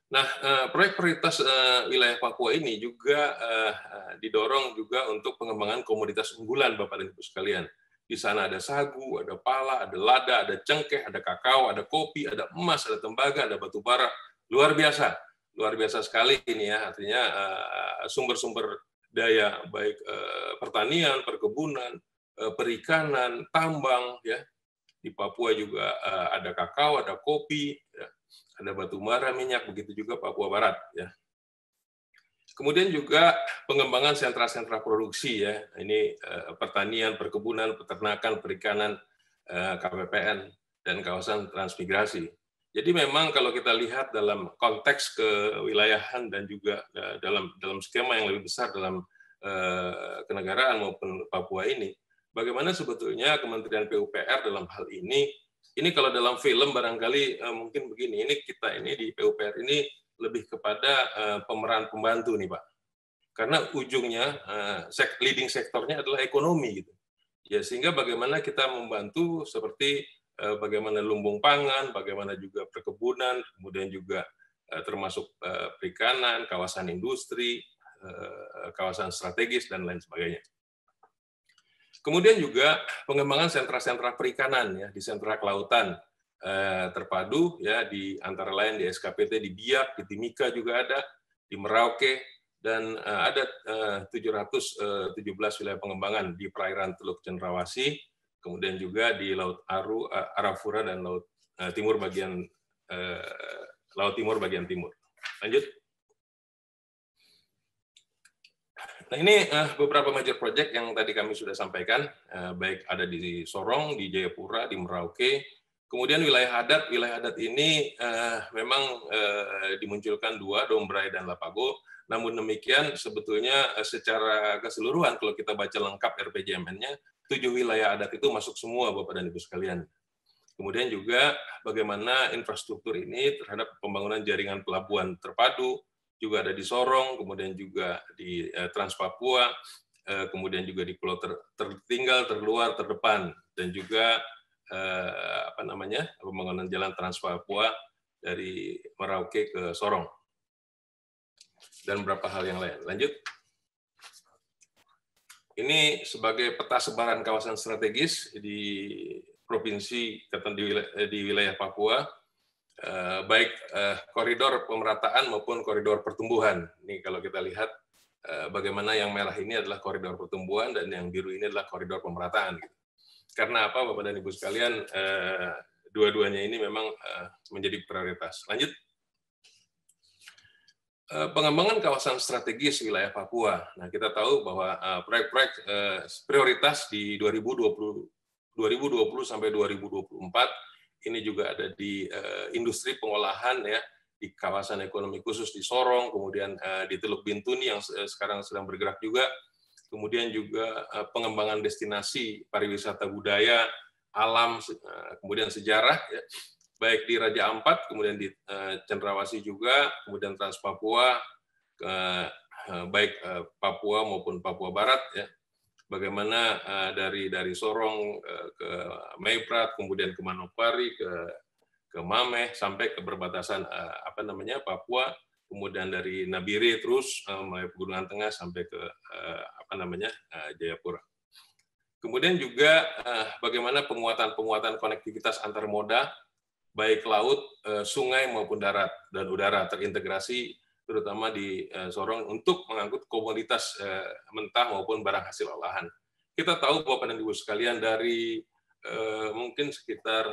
Nah, proyek prioritas wilayah Papua ini juga didorong juga untuk pengembangan komoditas unggulan, Bapak dan Ibu sekalian. Di sana ada sagu, ada pala, ada lada, ada cengkeh, ada kakao, ada kopi, ada emas, ada tembaga, ada batu bara. Luar biasa sekali ini ya. Artinya sumber-sumber daya baik pertanian, perkebunan, perikanan, tambang ya. Di Papua juga ada kakao, ada kopi, ya. Ada batu bara, minyak, begitu juga Papua Barat ya. Kemudian juga pengembangan sentra-sentra produksi ya. Ini pertanian, perkebunan, peternakan, perikanan, KPPN dan kawasan transmigrasi. Jadi memang kalau kita lihat dalam konteks kewilayahan dan juga dalam skema yang lebih besar dalam kenegaraan maupun Papua ini, bagaimana sebetulnya Kementerian PUPR dalam hal ini kalau dalam film barangkali mungkin begini, kita di PUPR ini lebih kepada pemeran pembantu nih Pak. Karena ujungnya leading sektornya adalah ekonomi gitu. Ya sehingga bagaimana kita membantu seperti bagaimana lumbung pangan, bagaimana juga perkebunan, kemudian juga termasuk perikanan, kawasan industri, kawasan strategis dan lain sebagainya. Kemudian juga pengembangan sentra-sentra perikanan ya di sentra kelautan terpadu ya di antara lain di SKPT di Biak, di Timika juga ada, di Merauke dan ada 717 wilayah pengembangan di perairan Teluk Cendrawasih, kemudian juga di Laut Arafura dan Laut Timur bagian timur. Lanjut. Nah ini beberapa major project yang tadi kami sudah sampaikan, baik ada di Sorong, di Jayapura, di Merauke. Kemudian wilayah adat ini memang dimunculkan dua, Dombrai dan Lapago. Namun demikian sebetulnya secara keseluruhan kalau kita baca lengkap RPJMN-nya, 7 wilayah adat itu masuk semua Bapak dan Ibu sekalian. Kemudian juga bagaimana infrastruktur ini terhadap pembangunan jaringan pelabuhan terpadu, juga ada di Sorong, kemudian juga di Trans Papua, kemudian juga di Pulau Tertinggal, Terluar, Terdepan, dan juga pembangunan jalan Trans Papua dari Merauke ke Sorong, dan beberapa hal yang lain. Lanjut. Ini sebagai peta sebaran kawasan strategis di provinsi di wilayah Papua. Baik koridor pemerataan maupun koridor pertumbuhan. Ini kalau kita lihat bagaimana yang merah ini adalah koridor pertumbuhan dan yang biru ini adalah koridor pemerataan. Karena apa Bapak dan Ibu sekalian, dua-duanya ini memang menjadi prioritas. Lanjut. Pengembangan kawasan strategis wilayah Papua. Nah, kita tahu bahwa proyek-proyek prioritas di 2020 sampai 2024 ini juga ada di industri pengolahan ya di kawasan ekonomi khusus di Sorong, kemudian di Teluk Bintuni yang sekarang sedang bergerak juga, kemudian juga pengembangan destinasi pariwisata budaya, alam, kemudian sejarah, ya, baik di Raja Ampat, kemudian di Cendrawasih juga, kemudian Trans Papua, baik Papua maupun Papua Barat, ya. Bagaimana dari Sorong ke Maibrat, kemudian ke Manokwari, ke Mameh, sampai ke perbatasan Papua, kemudian dari Nabire terus melalui Pegunungan Tengah sampai ke Jayapura. Kemudian juga bagaimana penguatan konektivitas antar moda, baik laut, sungai maupun darat dan udara terintegrasi, terutama di Sorong untuk mengangkut komoditas mentah maupun barang hasil olahan. Kita tahu Bapak dan Ibu sekalian dari mungkin sekitar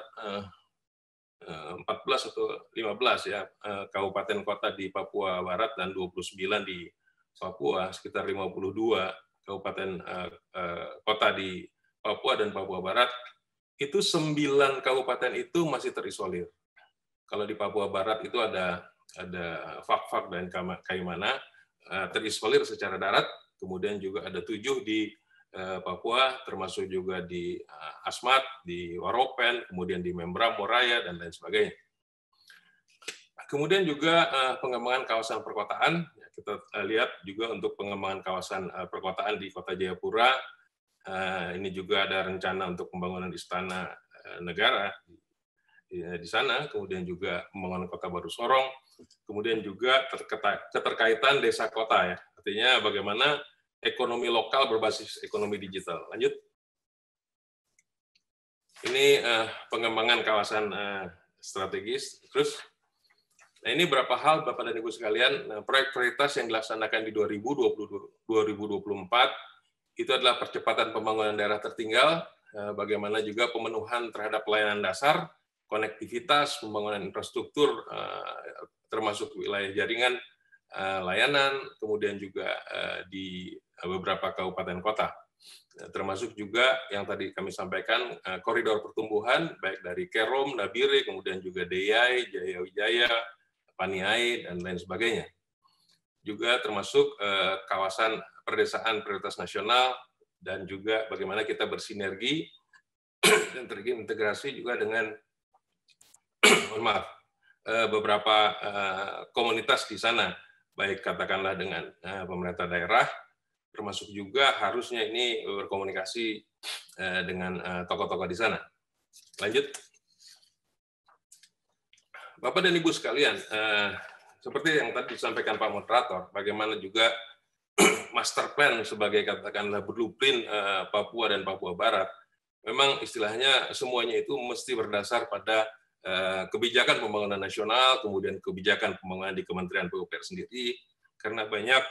14 atau 15 ya kabupaten kota di Papua Barat dan 29 di Papua, sekitar 52 kabupaten kota di Papua dan Papua Barat, itu 9 kabupaten itu masih terisolir. Kalau di Papua Barat itu ada Fak-Fak dan Kaimana terisolir secara darat, kemudian juga ada 7 di Papua, termasuk juga di Asmat, di Waropen, kemudian di Membram, Moraya, dan lain sebagainya. Kemudian juga pengembangan kawasan perkotaan, kita lihat juga untuk pengembangan kawasan perkotaan di Kota Jayapura, ini juga ada rencana untuk pembangunan istana negara di sana, kemudian juga pembangunan Kota Baru Sorong, kemudian juga keterkaitan desa kota, ya, artinya bagaimana ekonomi lokal berbasis ekonomi digital. Lanjut. Ini pengembangan kawasan strategis. Terus, nah ini berapa hal Bapak dan Ibu sekalian, proyek prioritas yang dilaksanakan di 2024 itu adalah percepatan pembangunan daerah tertinggal, bagaimana juga pemenuhan terhadap pelayanan dasar, konektivitas, pembangunan infrastruktur, termasuk wilayah jaringan, layanan, kemudian juga di beberapa kabupaten kota. Termasuk juga yang tadi kami sampaikan, koridor pertumbuhan, baik dari Kerom, Nabire, kemudian juga Deyai, Jaya Wijaya, Paniai, dan lain sebagainya. Juga termasuk kawasan perdesaan prioritas nasional, dan juga bagaimana kita bersinergi dan terintegrasi juga dengan beberapa komunitas di sana, baik katakanlah dengan pemerintah daerah, termasuk juga harusnya ini berkomunikasi dengan tokoh-tokoh di sana. Lanjut. Bapak dan Ibu sekalian, seperti yang tadi disampaikan Pak Moderator, bagaimana juga master plan sebagai katakanlah blueprint Papua dan Papua Barat, memang istilahnya semuanya itu mesti berdasar pada kebijakan pembangunan nasional, kemudian kebijakan pembangunan di Kementerian PUPR sendiri, karena banyak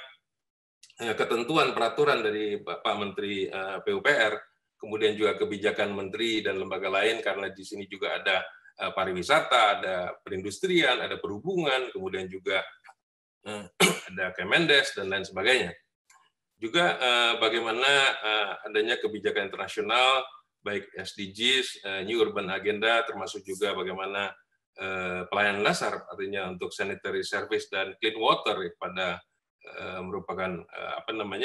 ketentuan peraturan dari Pak Menteri PUPR, kemudian juga kebijakan menteri dan lembaga lain, karena di sini juga ada pariwisata, ada perindustrian, ada perhubungan, kemudian juga ada Kemendes, dan lain sebagainya. Juga bagaimana adanya kebijakan internasional, baik SDGs, New Urban Agenda, termasuk juga bagaimana pelayanan dasar, artinya untuk sanitary service dan clean water pada merupakan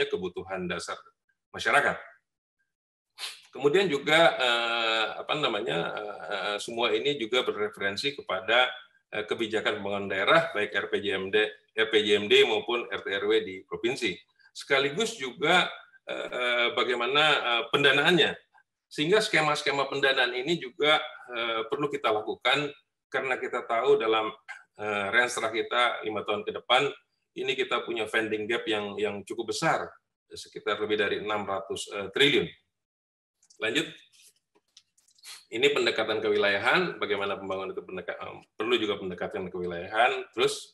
kebutuhan dasar masyarakat. Kemudian juga semua ini juga berreferensi kepada kebijakan pembangunan daerah, baik RPJMD maupun RT/RW di provinsi. Sekaligus juga bagaimana pendanaannya. Sehingga skema-skema pendanaan ini juga perlu kita lakukan, karena kita tahu dalam renstra kita 5 tahun ke depan, ini kita punya funding gap yang cukup besar, sekitar lebih dari 600 triliun. Lanjut. Ini pendekatan kewilayahan, bagaimana pembangunan itu perlu juga pendekatan kewilayahan. Terus,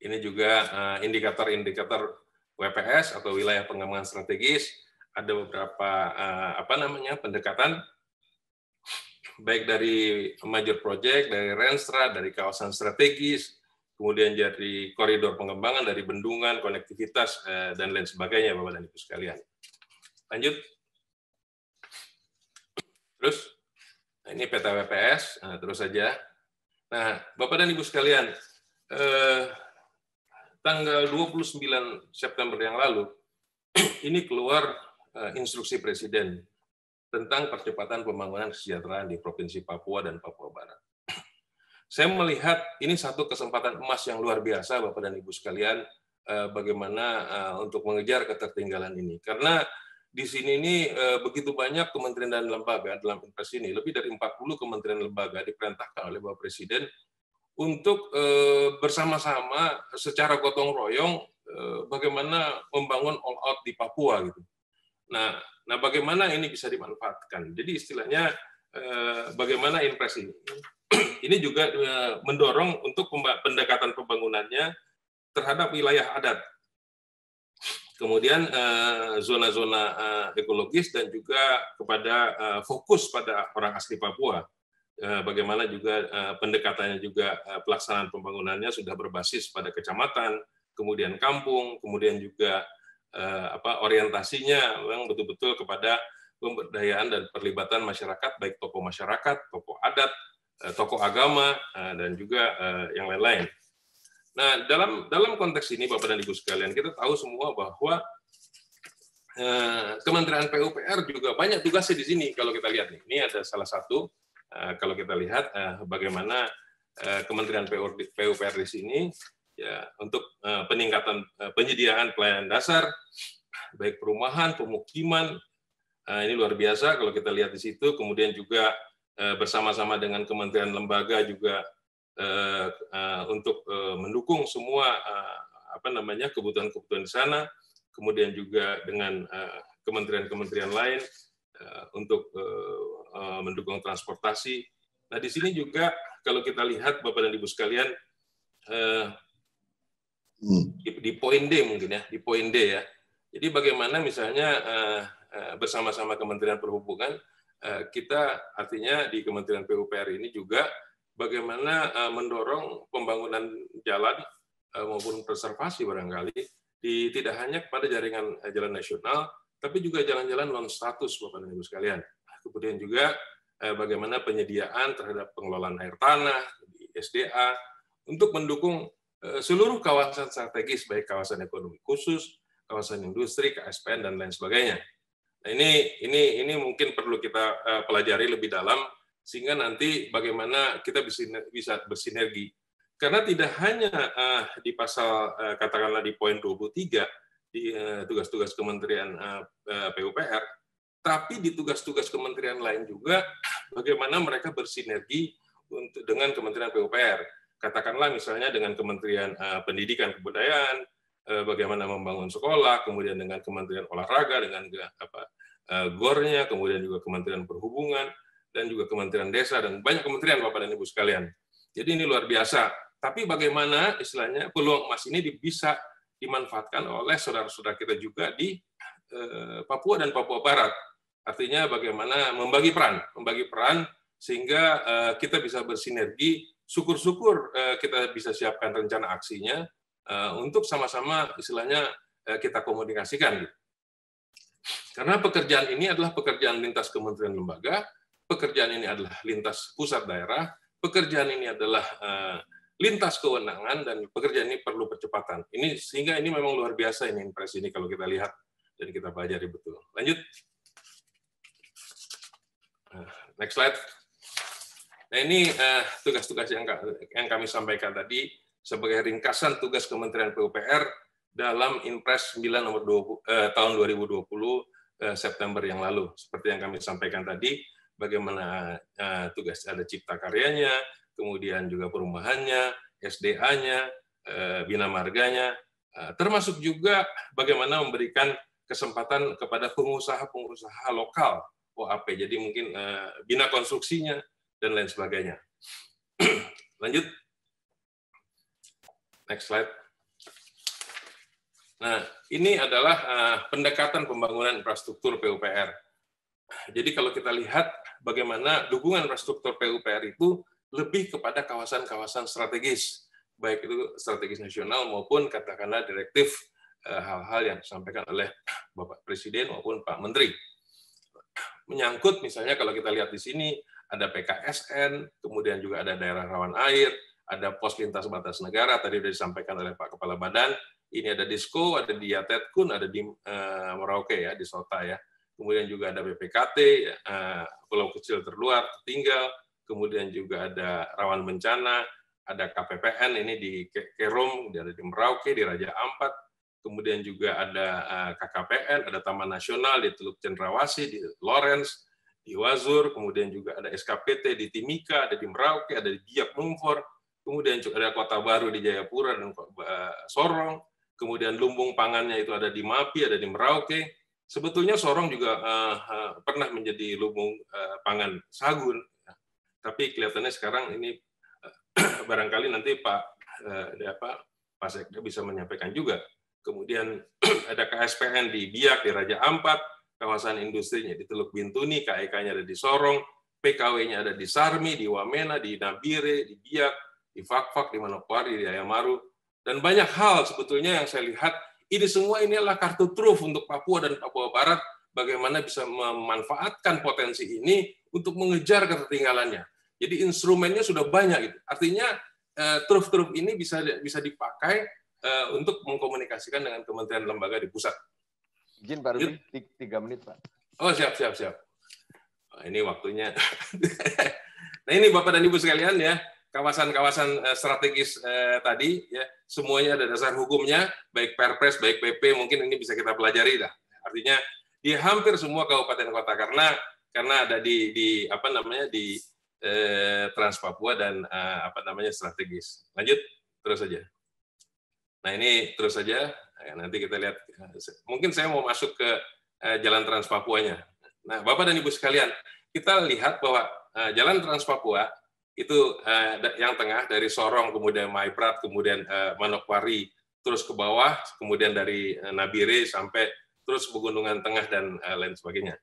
ini juga indikator-indikator WPS atau wilayah pengembangan strategis. Ada beberapa pendekatan, baik dari major project, dari renstra, dari kawasan strategis, kemudian dari koridor pengembangan, dari bendungan, konektivitas, dan lain sebagainya, Bapak dan Ibu sekalian. Lanjut. Terus, ini peta WPS, terus saja. Nah, Bapak dan Ibu sekalian, tanggal 29 September yang lalu, ini keluar instruksi Presiden tentang percepatan pembangunan kesejahteraan di Provinsi Papua dan Papua Barat. Saya melihat ini satu kesempatan emas yang luar biasa, Bapak dan Ibu sekalian, bagaimana untuk mengejar ketertinggalan ini. Karena di sini ini begitu banyak kementerian dan lembaga dalam impres ini, lebih dari 40 kementerian lembaga diperintahkan oleh Bapak Presiden untuk bersama-sama secara gotong royong bagaimana membangun all out di Papua gitu. Nah, bagaimana ini bisa dimanfaatkan? Jadi istilahnya bagaimana impres ini juga mendorong untuk pendekatan pembangunannya terhadap wilayah adat. Kemudian zona-zona ekologis dan juga kepada fokus pada orang asli Papua. Bagaimana juga pendekatannya juga pelaksanaan pembangunannya sudah berbasis pada kecamatan, kemudian kampung, kemudian juga orientasinya memang betul-betul kepada pemberdayaan dan perlibatan masyarakat, baik tokoh masyarakat, tokoh adat, tokoh agama, dan juga yang lain-lain. Nah, dalam konteks ini, Bapak dan Ibu sekalian, kita tahu semua bahwa Kementerian PUPR juga banyak tugasnya di sini. Kalau kita lihat nih, ini ada salah satu. Kalau kita lihat bagaimana Kementerian PUPR di sini, ya untuk peningkatan penyediaan pelayanan dasar, baik perumahan, pemukiman, ini luar biasa kalau kita lihat di situ. Kemudian juga bersama-sama dengan kementerian lembaga juga untuk mendukung semua kebutuhan-kebutuhan di sana, kemudian juga dengan kementerian-kementerian lain untuk mendukung transportasi. Nah, di sini juga kalau kita lihat Bapak dan Ibu sekalian di poin D mungkin ya, di poin D ya. Jadi bagaimana misalnya bersama-sama Kementerian Perhubungan kita artinya di Kementerian PUPR ini juga bagaimana mendorong pembangunan jalan maupun preservasi barangkali tidak hanya kepada jaringan jalan nasional, tapi juga jalan-jalan non status Bapak dan Ibu sekalian. Kemudian juga bagaimana penyediaan terhadap pengelolaan air tanah di SDA untuk mendukung seluruh kawasan strategis, baik kawasan ekonomi khusus, kawasan industri, KSPN dan lain sebagainya. Nah, ini mungkin perlu kita pelajari lebih dalam sehingga nanti bagaimana kita bisa bersinergi. Karena tidak hanya di pasal katakanlah di poin 23 di tugas-tugas Kementerian PUPR, tapi di tugas-tugas kementerian lain juga bagaimana mereka bersinergi dengan Kementerian PUPR. Katakanlah misalnya dengan Kementerian Pendidikan Kebudayaan, bagaimana membangun sekolah, kemudian dengan Kementerian Olahraga, dengan GOR-nya, kemudian juga Kementerian Perhubungan, dan juga Kementerian Desa, dan banyak kementerian Bapak dan Ibu sekalian. Jadi ini luar biasa. Tapi bagaimana istilahnya peluang emas ini bisa dimanfaatkan oleh saudara-saudara kita juga di Papua dan Papua Barat. Artinya bagaimana membagi peran sehingga kita bisa bersinergi. Syukur-syukur kita bisa siapkan rencana aksinya untuk sama-sama istilahnya kita komunikasikan. Karena pekerjaan ini adalah pekerjaan lintas kementerian lembaga, pekerjaan ini adalah lintas pusat daerah, pekerjaan ini adalah lintas kewenangan, dan pekerjaan ini perlu percepatan. Sehingga ini memang luar biasa ini impres ini kalau kita lihat dan kita pelajari betul. Lanjut. Next slide. Nah, ini tugas-tugas yang kami sampaikan tadi sebagai ringkasan tugas Kementerian PUPR dalam Impres 9 nomor 20, tahun 2020 September yang lalu. Seperti yang kami sampaikan tadi, bagaimana tugas ada cipta karyanya, kemudian juga perumahannya, SDA-nya, bina marganya, termasuk juga bagaimana memberikan kesempatan kepada pengusaha-pengusaha lokal OAP. Jadi mungkin bina konstruksinya dan lain sebagainya. Lanjut. Next slide. Nah, ini adalah pendekatan pembangunan infrastruktur PUPR. Jadi kalau kita lihat bagaimana dukungan infrastruktur PUPR itu lebih kepada kawasan-kawasan strategis, baik itu strategis nasional maupun katakanlah direktif hal-hal yang disampaikan oleh Bapak Presiden maupun Pak Menteri. Menyangkut misalnya kalau kita lihat di sini ada PKSN, kemudian juga ada daerah rawan air, ada pos lintas batas negara, tadi sudah disampaikan oleh Pak Kepala Badan, ini ada Disko, ada di Yatetkun, ada di Merauke ya, di Sota ya. kemudian juga ada BPKT, pulau kecil terluar, tertinggal, kemudian juga ada rawan bencana, ada KPPN ini di Kerom, ada di Merauke, di Raja Ampat, kemudian juga ada KKPN, ada Taman Nasional di Teluk Cendrawasih, di Lawrence, di Wazur, kemudian juga ada SKPT di Timika, ada di Merauke, ada di Biak Numfor, kemudian juga ada Kota Baru di Jayapura dan Sorong, kemudian lumbung pangannya itu ada di Mapi, ada di Merauke. Sebetulnya Sorong juga pernah menjadi lumbung pangan Sagun, tapi kelihatannya sekarang ini barangkali nanti Pak Sekda bisa menyampaikan juga. Kemudian ada KSPN di Biak, di Raja Ampat, kawasan industrinya di Teluk Bintuni, KEK-nya ada di Sorong, PKW-nya ada di Sarmi, di Wamena, di Nabire, di Biak, di Fakfak, di Manokwari, di Ayamaru, dan banyak hal sebetulnya yang saya lihat, ini semua ini adalah kartu truf untuk Papua dan Papua Barat, bagaimana bisa memanfaatkan potensi ini untuk mengejar ketertinggalannya. Jadi instrumennya sudah banyak, gitu. Artinya truf-truf ini bisa dipakai untuk mengkomunikasikan dengan kementerian lembaga di pusat. Izin Pak Rudi, 3 menit Pak. Oh siap. Ini waktunya. Nah ini Bapak dan Ibu sekalian ya, kawasan-kawasan strategis tadi ya, semuanya ada dasar hukumnya, baik Perpres, baik PP, mungkin ini bisa kita pelajari lah. Artinya di hampir semua kabupaten kota karena ada di Trans Papua dan strategis. Lanjut terus saja. Nah ini terus saja, nanti kita lihat, mungkin saya mau masuk ke Jalan Trans Papuanya. Nah Bapak dan Ibu sekalian, kita lihat bahwa Jalan Trans Papua itu yang tengah dari Sorong, kemudian Maiprat, kemudian Manokwari, terus ke bawah, kemudian dari Nabire sampai terus Pegunungan Tengah dan lain sebagainya.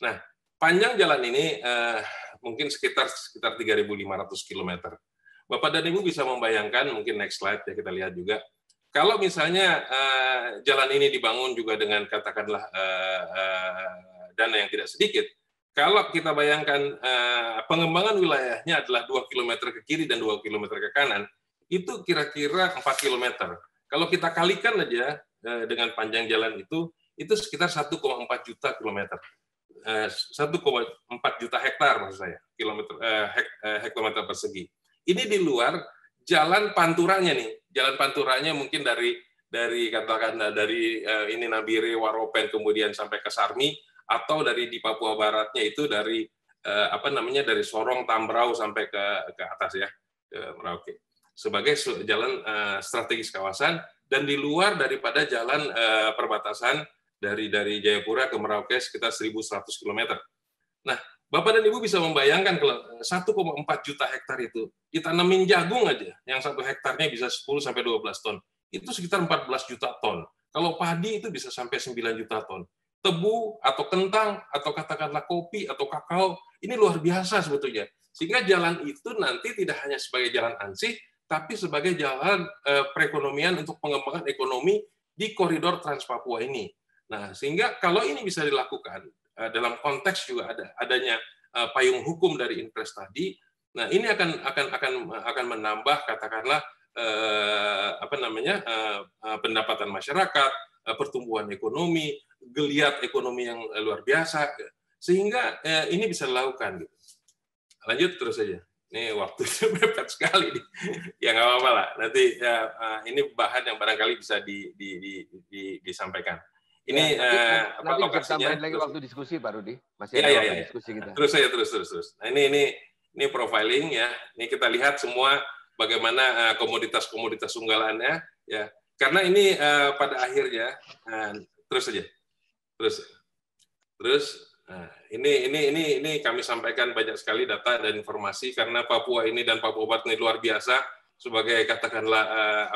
Nah panjang jalan ini mungkin sekitar 3.500 km. Bapak dan Ibu bisa membayangkan, mungkin next slide ya kita lihat juga, kalau misalnya jalan ini dibangun juga dengan katakanlah dana yang tidak sedikit, kalau kita bayangkan pengembangan wilayahnya adalah 2 km ke kiri dan 2 km ke kanan, itu kira-kira 4 km. Kalau kita kalikan aja dengan panjang jalan itu sekitar 1,4 juta kilometer. 1,4 juta hektar maksud saya, hektometer persegi. Ini di luar jalan panturanya nih. Jalan panturanya mungkin dari katakanlah dari ini Nabire, Waropen kemudian sampai ke Sarmi, atau dari di Papua Baratnya itu dari dari Sorong, Tambrau sampai ke atas ya, ke Merauke. Sebagai jalan strategis kawasan dan di luar daripada jalan perbatasan dari Jayapura ke Merauke sekitar 1.100 km. Nah, Bapak dan Ibu bisa membayangkan kalau 1,4 juta hektar itu ditanamin jagung aja, yang 1 hektarnya bisa 10 sampai 12 ton. Itu sekitar 14 juta ton. Kalau padi itu bisa sampai 9 juta ton. Tebu atau kentang atau katakanlah kopi atau kakao, ini luar biasa sebetulnya. Sehingga jalan itu nanti tidak hanya sebagai jalan ansih, tapi sebagai jalan perekonomian untuk pengembangan ekonomi di koridor Trans Papua ini. Nah, sehingga kalau ini bisa dilakukan dalam konteks juga adanya payung hukum dari Inpres tadi, nah ini akan menambah katakanlah pendapatan masyarakat, pertumbuhan ekonomi, geliat ekonomi yang luar biasa, sehingga ini bisa dilakukan. Gitu. Lanjut terus saja. Ini waktunya mepet sekali nih. Ya nggak apa-apa lah. Nanti ini bahan yang barangkali bisa disampaikan. Ini nanti lokasinya lagi waktu diskusi Pak Rudi. Masih ada waktu diskusi kita. Terus saja terus. Nah, ini profiling ya. Ini kita lihat semua bagaimana komoditas unggalannya ya. Karena ini pada akhirnya terus saja. Terus nah, ini kami sampaikan banyak sekali data dan informasi karena Papua ini dan Papua Barat ini luar biasa sebagai katakanlah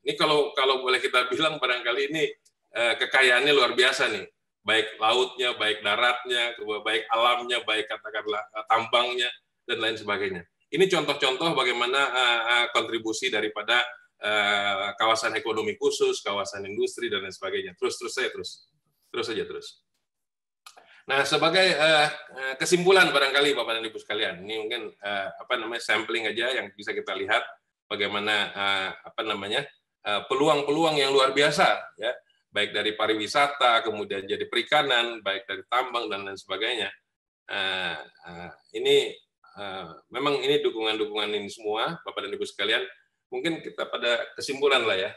ini kalau boleh kita bilang barangkali ini kekayaannya luar biasa nih, baik lautnya, baik daratnya, baik alamnya, baik katakanlah tambangnya dan lain sebagainya. Ini contoh-contoh bagaimana kontribusi daripada kawasan ekonomi khusus, kawasan industri dan lain sebagainya. Terus saja. Nah, sebagai kesimpulan barangkali Bapak dan Ibu sekalian, ini mungkin sampling aja yang bisa kita lihat bagaimana peluang-peluang yang luar biasa ya baik dari pariwisata, kemudian jadi perikanan, baik dari tambang dan lain sebagainya. Ini memang ini dukungan-dukungan ini semua, Bapak dan Ibu sekalian. Mungkin kita pada kesimpulan lah ya.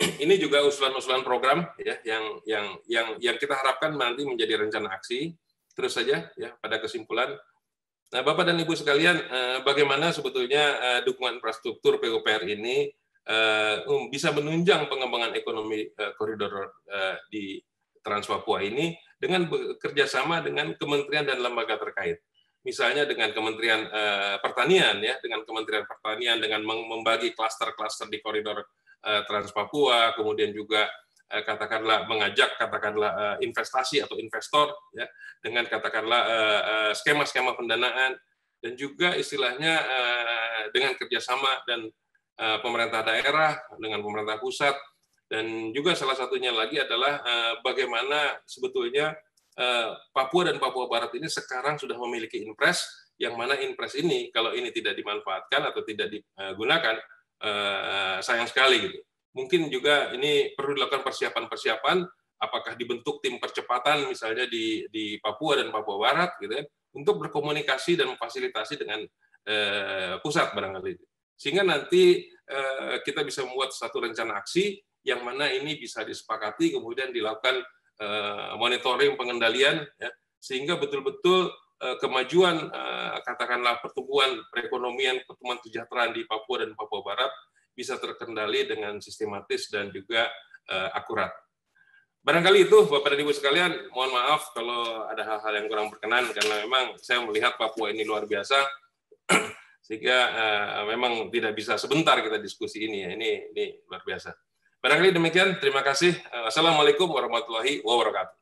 Ini juga usulan-usulan program ya yang kita harapkan nanti menjadi rencana aksi. Terus saja ya pada kesimpulan. Nah, Bapak dan Ibu sekalian, bagaimana sebetulnya dukungan infrastruktur PUPR ini bisa menunjang pengembangan ekonomi koridor di Trans Papua ini dengan bekerjasama dengan kementerian dan lembaga terkait. Misalnya dengan Kementerian Pertanian ya, dengan Kementerian Pertanian dengan membagi klaster-klaster di koridor Trans Papua, kemudian juga katakanlah mengajak investasi atau investor ya, dengan katakanlah skema-skema pendanaan, dan juga istilahnya dengan kerjasama dan pemerintah daerah dengan pemerintah pusat, dan juga salah satunya lagi adalah bagaimana sebetulnya Papua dan Papua Barat ini sekarang sudah memiliki Inpres, yang mana Inpres ini kalau ini tidak dimanfaatkan atau tidak digunakan, sayang sekali gitu. Mungkin juga ini perlu dilakukan persiapan-persiapan, apakah dibentuk tim percepatan misalnya di Papua dan Papua Barat gitu kan, untuk berkomunikasi dan memfasilitasi dengan pusat barangkali. Sehingga nanti kita bisa membuat satu rencana aksi yang mana ini bisa disepakati, kemudian dilakukan monitoring pengendalian ya, sehingga betul-betul kemajuan katakanlah pertumbuhan perekonomian, pertumbuhan kesejahteraan di Papua dan Papua Barat bisa terkendali dengan sistematis dan juga akurat. Barangkali itu Bapak dan Ibu sekalian, mohon maaf kalau ada hal-hal yang kurang berkenan karena memang saya melihat Papua ini luar biasa sehingga memang tidak bisa sebentar kita diskusi ini ya. Ini luar biasa. Barangkali demikian, terima kasih. Assalamualaikum warahmatullahi wabarakatuh.